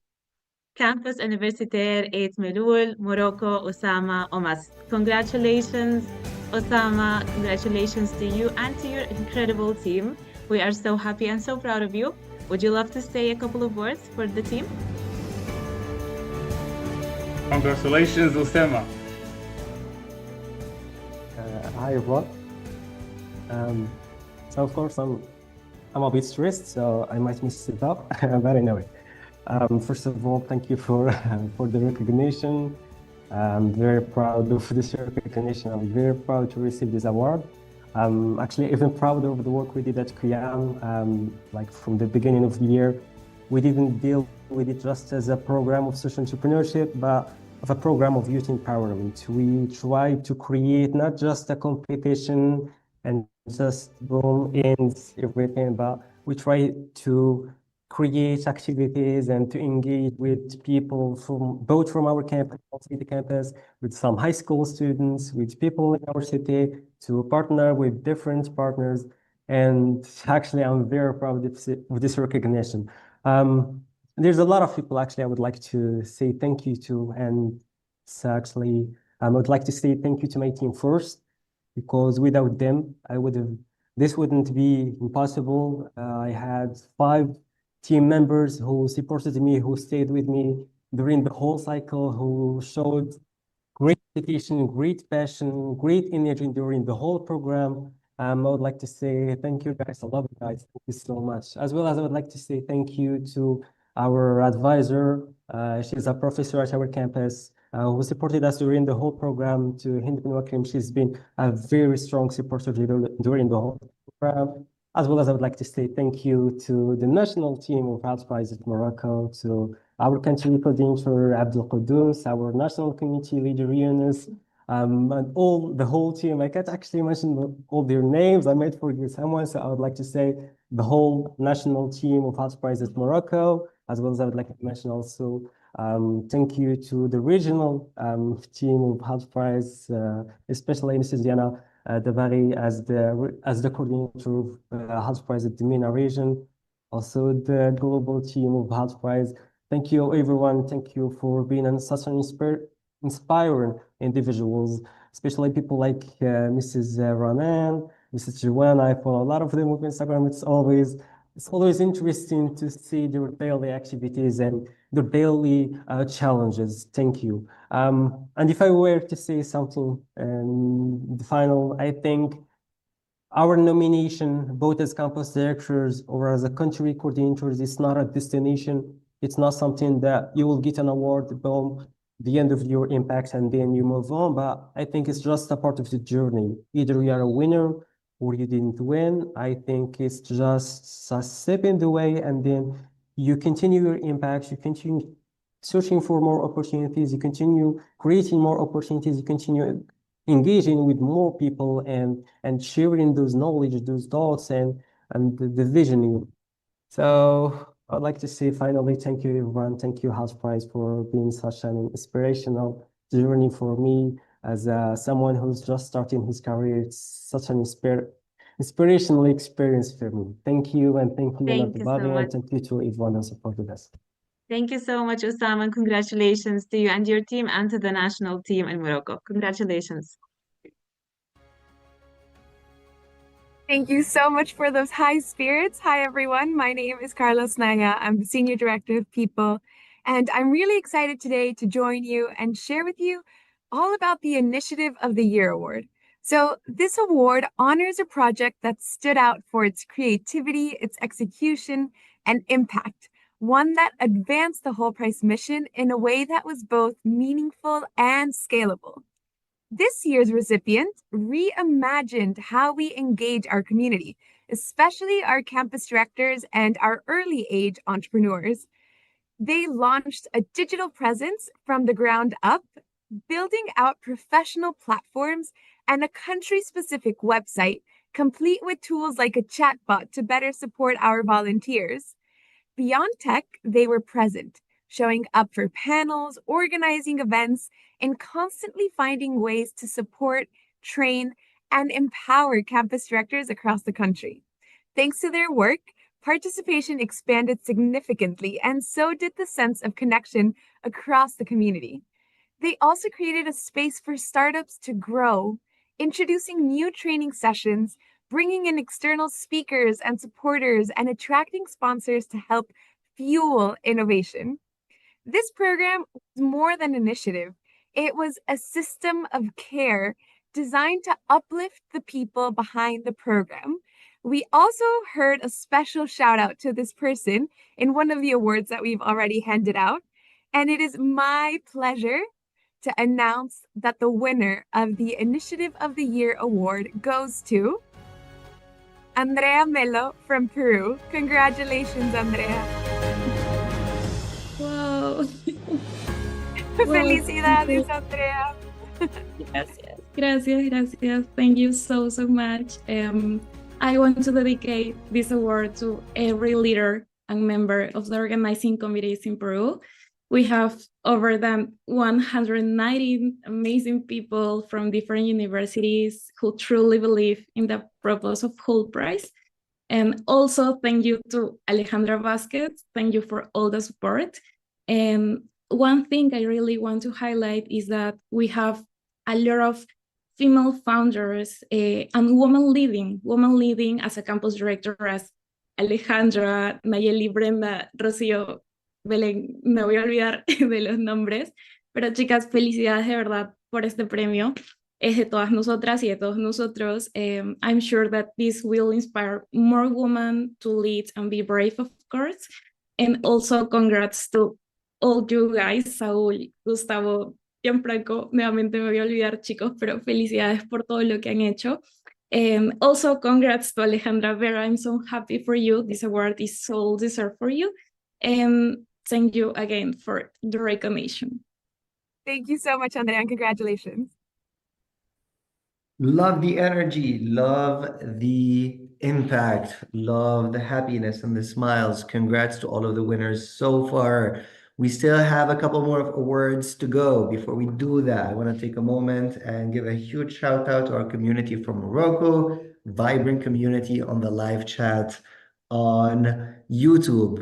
Campus Universitaire et Melul, Morocco, Osama Oumas. Congratulations, Osama. Congratulations to you and to your incredible team. We are so happy and so proud of you. Would you love to say a couple of words for the team? Congratulations, Usama. Hi everyone. So of course I'm a bit stressed, so I might mess it up, but anyway. First of all, thank you for for the recognition. I'm very proud of this recognition. I'm very proud to receive this award. I'm actually even prouder of the work we did at Qiyam. Like from the beginning of the year, we didn't deal with it just as a program of social entrepreneurship, but of a program of youth empowerment. We tried to create not just a competition and just boom ends everything, but we try to create activities and to engage with people from both from our campus, outside the campus, with some high school students, with people in our city, to partner with different partners. And actually, I'm very proud of this recognition. There's a lot of people actually I would like to say thank you to, and it's actually I would like to say thank you to my team first, because without them, this wouldn't be impossible. I had 5 team members who supported me, who stayed with me during the whole cycle, who showed great dedication, great passion, great energy during the whole program. I would like to say thank you guys. I love you guys. Thank you so much. As well as I would like to say thank you to our advisor. She's a professor at our campus who supported us during the whole program, to Hind bin Wakrim. She's been a very strong supporter during the whole program. As well as I would like to say thank you to the national team of Hult Prize at Morocco, to our country coordinator, Abdul Qudus, our national community leader, Yunus, and the whole team. I can't actually mention all their names. I might forget someone, so I would like to say the whole national team of Hult Prize at Morocco, as well as I would like to mention also thank you to the regional team of Hult Prize, especially Mrs. Diana Dabari as the coordinator of Hult Prize at the MENA region, also the global team of Hult Prize. Thank you, everyone. Thank you for being such an inspiring individuals, especially people like Mrs. Ranan, Mrs. Joanna. I follow a lot of them on Instagram. It's always interesting to see their daily activities and their daily challenges. Thank you. And if I were to say something in the final, I think our nomination, both as campus directors or as a country coordinators, is not a destination. It's not something that you will get an award, boom, the end of your impact, and then you move on. But I think it's just a part of the journey. Either you are a winner or you didn't win. I think it's just a step in the way, and then you continue your impact, you continue searching for more opportunities, you continue creating more opportunities, you continue engaging with more people and sharing those knowledge, those thoughts, and the vision. So I'd like to say finally, thank you everyone. Thank you, Hult Prize, for being such an inspirational journey for me as someone who's just starting his career. It's such an inspirational experience for me. Thank you, and thank you, Thank you so everybody, and much. thank you to everyone who supported us. Thank you so much, Osama, and congratulations to you and your team and to the national team in Morocco. Congratulations. Thank you so much for those high spirits. Hi, everyone. My name is Carlos Nanga. I'm the Senior Director of People, and I'm really excited today to join you and share with you all about the Initiative of the Year Award. So this award honors a project that stood out for its creativity, its execution, and impact, one that advanced the Hult Prize mission in a way that was both meaningful and scalable. This year's recipient reimagined how we engage our community, especially our campus directors and our early age entrepreneurs. They launched a digital presence from the ground up, building out professional platforms and a country-specific website, complete with tools like a chatbot to better support our volunteers. Beyond tech, they were present, showing up for panels, organizing events, and constantly finding ways to support, train, and empower campus directors across the country. Thanks to their work, participation expanded significantly, and so did the sense of connection across the community. They also created a space for startups to grow, introducing new training sessions, bringing in external speakers and supporters, and attracting sponsors to help fuel innovation. This program was more than an initiative. It was a system of care designed to uplift the people behind the program. We also heard a special shout out to this person in one of the awards that we've already handed out. And it is my pleasure to announce that the winner of the Initiative of the Year award goes to Andrea Melo from Peru. Congratulations, Andrea. Wow. Felicidades, Andrea. Yes. Gracias. Thank you so much. I want to dedicate this award to every leader and member of the organizing committees in Peru. We have over than 190 amazing people from different universities who truly believe in the purpose of Hult Prize. And also thank you to Alejandra Vasquez. Thank you for all the support. And one thing I really want to highlight is that we have a lot of female founders and women leading as a campus director as Alejandra, Nayeli, Brenda, Rocío, Belén. Me voy a olvidar de los nombres, pero chicas, felicidades de verdad por este premio. Es de todas nosotras y de todos nosotros. I'm sure that this will inspire more women to lead and be brave, of course. And also congrats to all you guys, Saúl, Gustavo, Gianfranco. Nuevamente me voy a olvidar, chicos, pero felicidades por todo lo que han hecho. Also, congrats to Alejandra Vera. I'm so happy for you. This award is so deserved for you. And thank you again for the recognition. Thank you so much, Andrea, and congratulations. Love the energy, love the impact, love the happiness and the smiles. Congrats to all of the winners so far. We still have a couple more awards to go. Before we do that, I want to take a moment and give a huge shout out to our community from Morocco, vibrant community on the live chat on YouTube.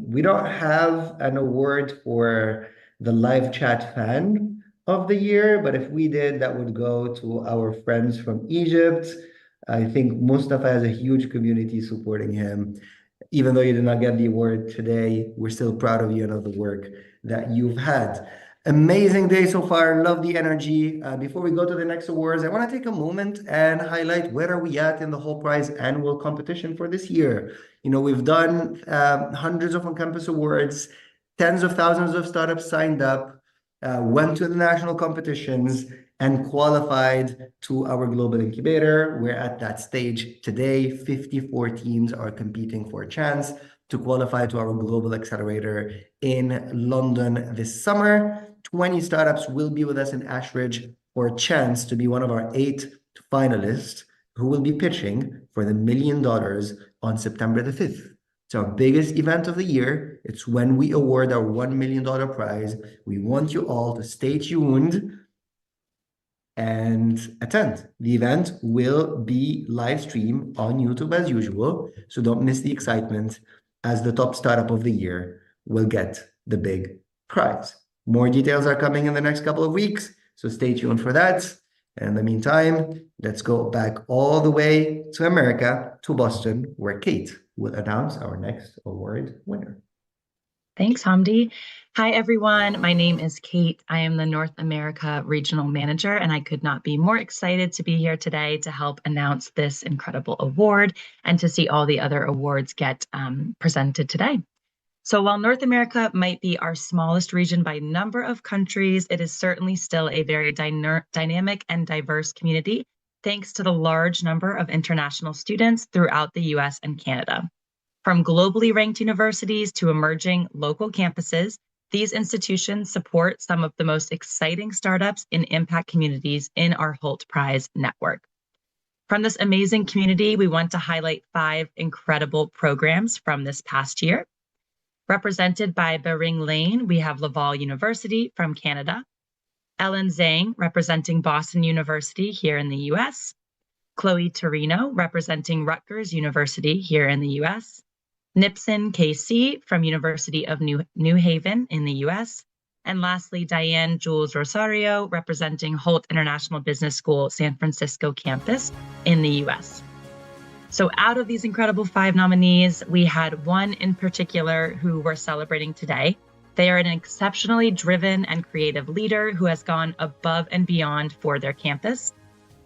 We don't have an award for the live chat fan of the year, but if we did, that would go to our friends from Egypt. I think Mustafa has a huge community supporting him. Even though you did not get the award today, we're still proud of you and of the work that you've had. Amazing day so far. Love the energy. Before we go to the next awards, I want to take a moment and highlight where are we at in the Hult Prize annual competition for this year. You know, we've done hundreds of on-campus awards, tens of thousands of startups signed up, went to the national competitions and qualified to our global incubator. We're at that stage today. 54 teams are competing for a chance to qualify to our global accelerator in London this summer. 20 startups will be with us in Ashridge for a chance to be one of our 8 finalists who will be pitching for the $1 million on September the 5th. It's our biggest event of the year. It's when we award our $1 million prize. We want you all to stay tuned and attend. The event will be live streamed on YouTube as usual, so don't miss the excitement as the top startup of the year will get the big prize. More details are coming in the next couple of weeks, so stay tuned for that. And in the meantime, let's go back all the way to America, to Boston, where Kate will announce our next award winner. Thanks, Hamdi. Hi, everyone. My name is Kate. I am the North America Regional Manager, and I could not be more excited to be here today to help announce this incredible award and to see all the other awards get presented today. So while North America might be our smallest region by number of countries, it is certainly still a very dynamic and diverse community, thanks to the large number of international students throughout the US and Canada. From globally ranked universities to emerging local campuses, these institutions support some of the most exciting startups in impact communities in our Hult Prize network. From this amazing community, we want to highlight 5 incredible programs from this past year. Represented by Bering Lane, we have Laval University from Canada, Ellen Zhang representing Boston University here in the US, Chloe Torino representing Rutgers University here in the US, Nipson KC from University of New Haven in the US, and lastly, Diane Jules Rosario representing Hult International Business School San Francisco campus in the US. So out of these incredible 5 nominees, we had one in particular who we're celebrating today. They are an exceptionally driven and creative leader who has gone above and beyond for their campus.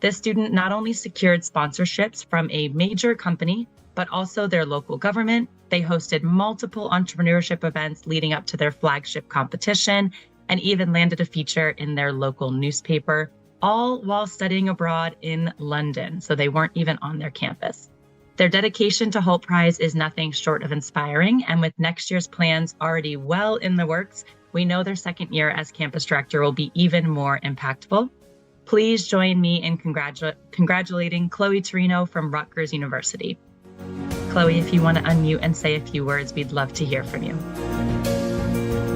This student not only secured sponsorships from a major company, but also their local government. They hosted multiple entrepreneurship events leading up to their flagship competition and even landed a feature in their local newspaper, all while studying abroad in London. So they weren't even on their campus. Their dedication to Hult Prize is nothing short of inspiring. And with next year's plans already well in the works, we know their second year as campus director will be even more impactful. Please join me in congratulating Chloe Torino from Rutgers University. Chloe, if you want to unmute and say a few words, we'd love to hear from you.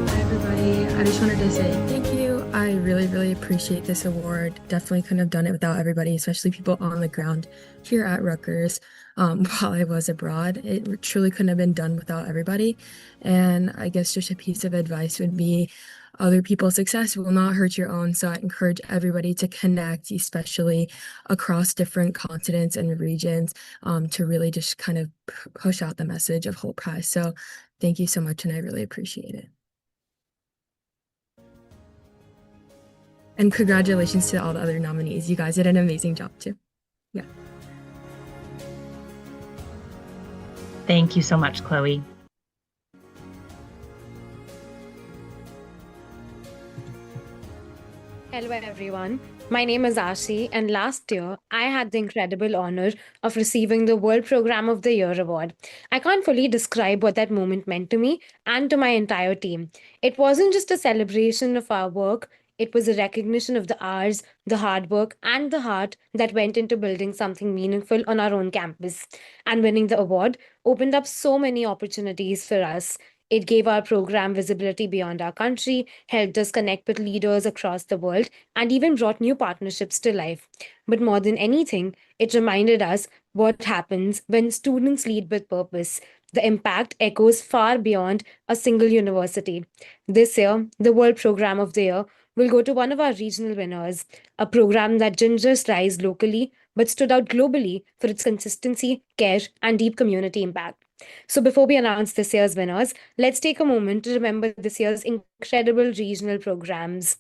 Hi, everybody. I just wanted to say thank you. I really, really appreciate this award. Definitely couldn't have done it without everybody, especially people on the ground here at Rutgers while I was abroad. It truly couldn't have been done without everybody. And I guess just a piece of advice would be other people's success will not hurt your own. So I encourage everybody to connect, especially across different continents and regions, to really just kind of push out the message of Hult Prize. So thank you so much, and I really appreciate it. And congratulations to all the other nominees. You guys did an amazing job too. Yeah. Thank you so much, Chloe. Hello everyone, my name is Ashi, and last year I had the incredible honor of receiving the World Program of the Year award. I can't fully describe what that moment meant to me and to my entire team. It wasn't just a celebration of our work, it was a recognition of the hours, the hard work, and the heart that went into building something meaningful on our own campus. And winning the award opened up so many opportunities for us. It gave our program visibility beyond our country, helped us connect with leaders across the world, and even brought new partnerships to life. But more than anything, it reminded us what happens when students lead with purpose. The impact echoes far beyond a single university. This year, the World Program of the Year will go to one of our regional winners, a program that didn't just rise locally, but stood out globally for its consistency, care, and deep community impact. So before we announce this year's winners, let's take a moment to remember this year's incredible regional programs.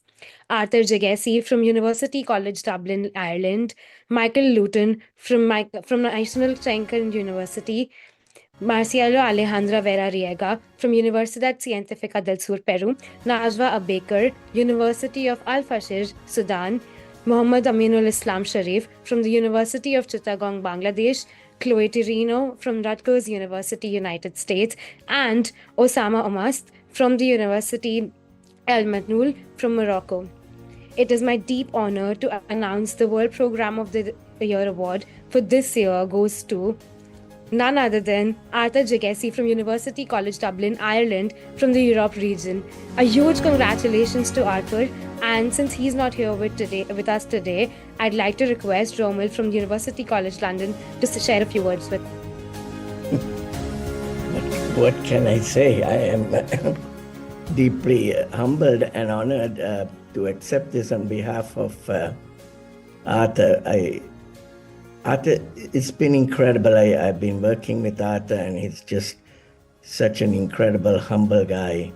Arthur Jagesi from University College Dublin, Ireland, Michael Luton from National Trencan University, Marcielo Alejandra Vera Riega from Universidad Científica del Sur, Peru, Najwa Abaker, University of Al-Fashir, Sudan, Muhammad Aminul Islam Sharif from the University of Chittagong, Bangladesh, Chloe Torino from Rutgers University, United States, and Osama Omast from the University El Matnoul from Morocco. It is my deep honor to announce the World Program of the Year award for this year goes to none other than Arthur Jagesi from University College Dublin, Ireland, from the Europe region. A huge congratulations to Arthur, and since he's not here with us today, I'd like to request Romil from University College London to share a few words with. What can I say? I am deeply humbled and honored to accept this on behalf of Arthur. Arthur, it's been incredible. I've been working with Arthur, and he's just such an incredible, humble guy.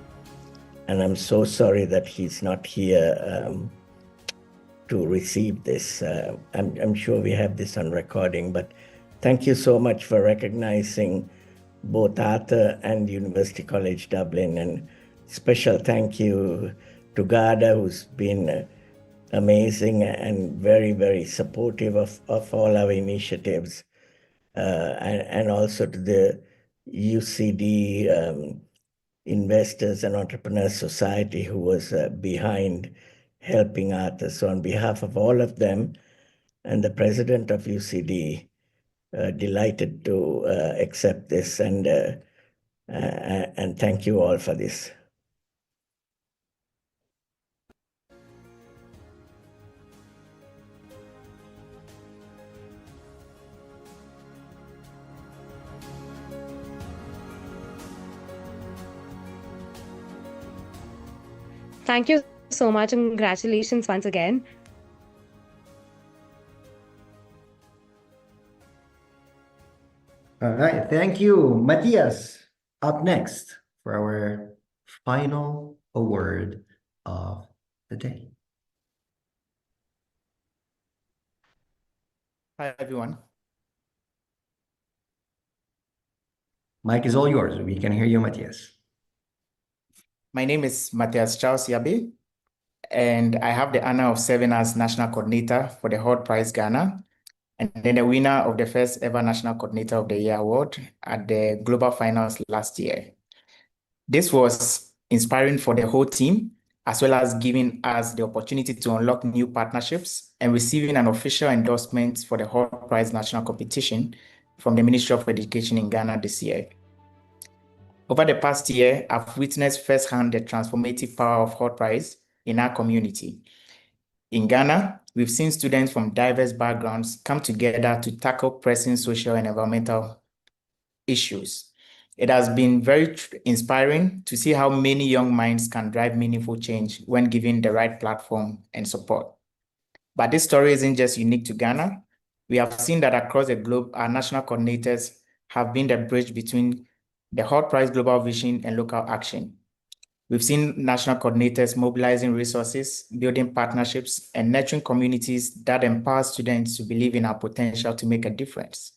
And I'm so sorry that he's not here to receive this. I'm sure we have this on recording, but thank you so much for recognizing both Arthur and University College Dublin. And special thank you to Garda, who's been amazing and very, very supportive of all our initiatives, and also to the UCD Investors and Entrepreneurs Society, who was behind helping Arthur. So on behalf of all of them and the president of UCD, delighted to accept this, and thank you all for this. Thank you so much, and congratulations once again. All right, thank you. Matthias, up next for our final award of the day. Hi, everyone. Mike is all yours. We can hear you, Matthias. My name is Matthias Charles Yabe, and I have the honor of serving as National Coordinator for the Hult Prize Ghana, and then the winner of the first ever National Coordinator of the Year award at the Global Finals last year. This was inspiring for the whole team, as well as giving us the opportunity to unlock new partnerships and receiving an official endorsement for the Hult Prize National Competition from the Ministry of Education in Ghana this year. Over the past year, I've witnessed firsthand the transformative power of Hult Prize in our community. In Ghana, we've seen students from diverse backgrounds come together to tackle pressing social and environmental issues. It has been very inspiring to see how many young minds can drive meaningful change when given the right platform and support. But this story isn't just unique to Ghana. We have seen that across the globe, our national coordinators have been the bridge between the Hult Prize global vision and local action. We've seen national coordinators mobilizing resources, building partnerships, and nurturing communities that empower students to believe in our potential to make a difference.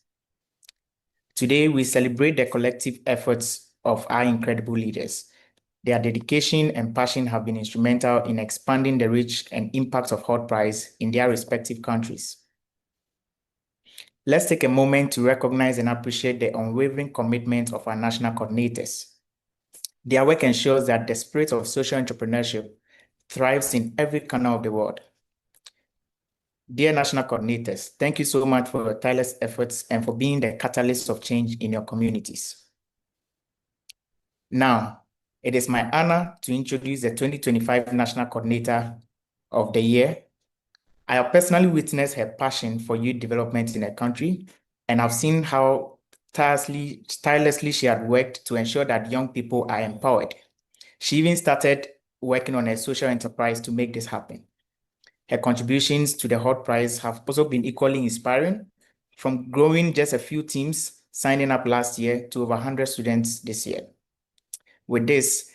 Today, we celebrate the collective efforts of our incredible leaders. Their dedication and passion have been instrumental in expanding the reach and impact of Hult Prize in their respective countries. Let's take a moment to recognize and appreciate the unwavering commitment of our national coordinators. Their work ensures that the spirit of social entrepreneurship thrives in every corner of the world. Dear national coordinators, thank you so much for your tireless efforts and for being the catalyst of change in your communities. Now, it is my honor to introduce the 2025 National Coordinator of the Year. I have personally witnessed her passion for youth development in her country, and I've seen how tirelessly she had worked to ensure that young people are empowered. She even started working on a social enterprise to make this happen. Her contributions to the Hult Prize have also been equally inspiring, from growing just a few teams signing up last year to over 100 students this year. With this,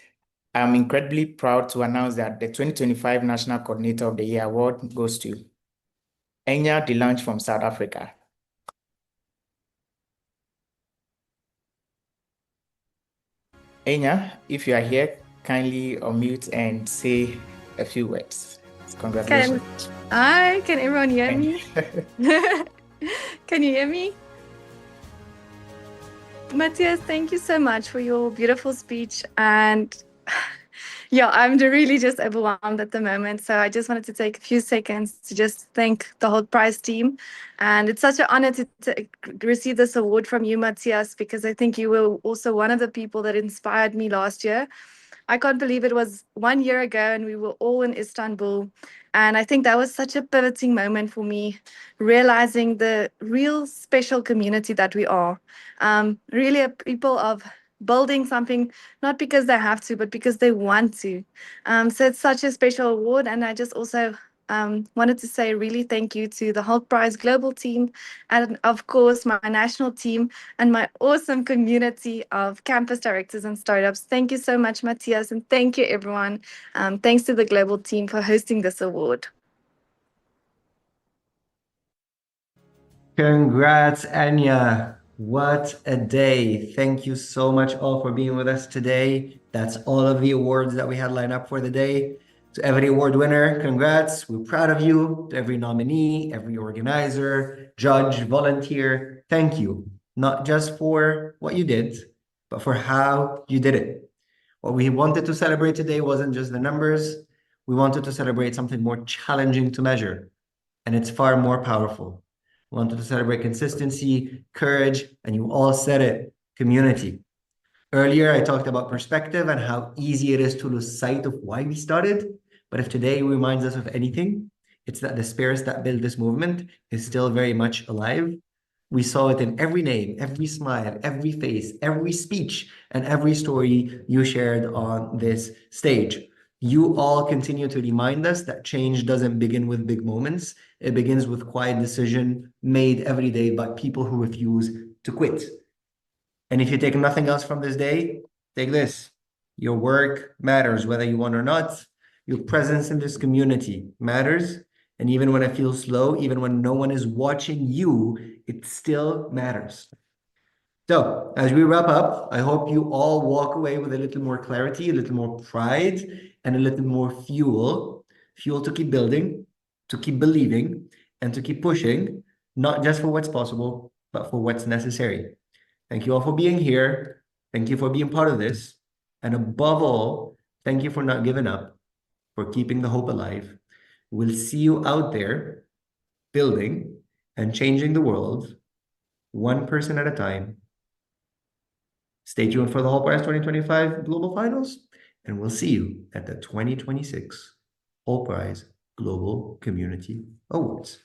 I'm incredibly proud to announce that the 2025 National Coordinator of the Year award goes to Enya DeLange from South Africa. Enya, if you are here, kindly unmute and say a few words. Congratulations. Can everyone hear me? Can you hear me? Matthias, thank you so much for your beautiful speech. And yeah, I'm really just overwhelmed at the moment. So I just wanted to take a few seconds to just thank the Hult Prize team. And it's such an honor to receive this award from you, Matthias, because I think you were also one of the people that inspired me last year. I can't believe it was 1 year ago and we were all in Istanbul. And I think that was such a pivoting moment for me, realizing the real special community that we are. Really a people of building something, not because they have to, but because they want to. So it's such a special award. And I just also wanted to say really thank you to the Hult Prize global team, and of course my national team and my awesome community of campus directors and startups. Thank you so much, Matthias, and thank you everyone. Thanks to the global team for hosting this award. Congrats, Anya. What a day. Thank you so much all for being with us today. That's all of the awards that we had lined up for the day. To every award winner, congrats. We're proud of you. To every nominee, every organizer, judge, volunteer, thank you. Not just for what you did, but for how you did it. What we wanted to celebrate today wasn't just the numbers. We wanted to celebrate something more challenging to measure, and it's far more powerful. We wanted to celebrate consistency, courage, and you all said it, community. Earlier, I talked about perspective and how easy it is to lose sight of why we started. But if today reminds us of anything, it's that the spirits that built this movement is still very much alive. We saw it in every name, every smile, every face, every speech, and every story you shared on this stage. You all continue to remind us that change doesn't begin with big moments. It begins with quiet decision made every day by people who refuse to quit. And if you take nothing else from this day, take this. Your work matters, whether you want or not. Your presence in this community matters. And even when I feel slow, even when no one is watching you, it still matters. So as we wrap up, I hope you all walk away with a little more clarity, a little more pride, and a little more fuel to keep building, to keep believing, and to keep pushing, not just for what's possible, but for what's necessary. Thank you all for being here. Thank you for being part of this. And above all, thank you for not giving up, for keeping the hope alive. We'll see you out there building and changing the world, one person at a time. Stay tuned for the Hult Prize 2025 Global Finals, and we'll see you at the 2026 Hult Prize Global Community Awards.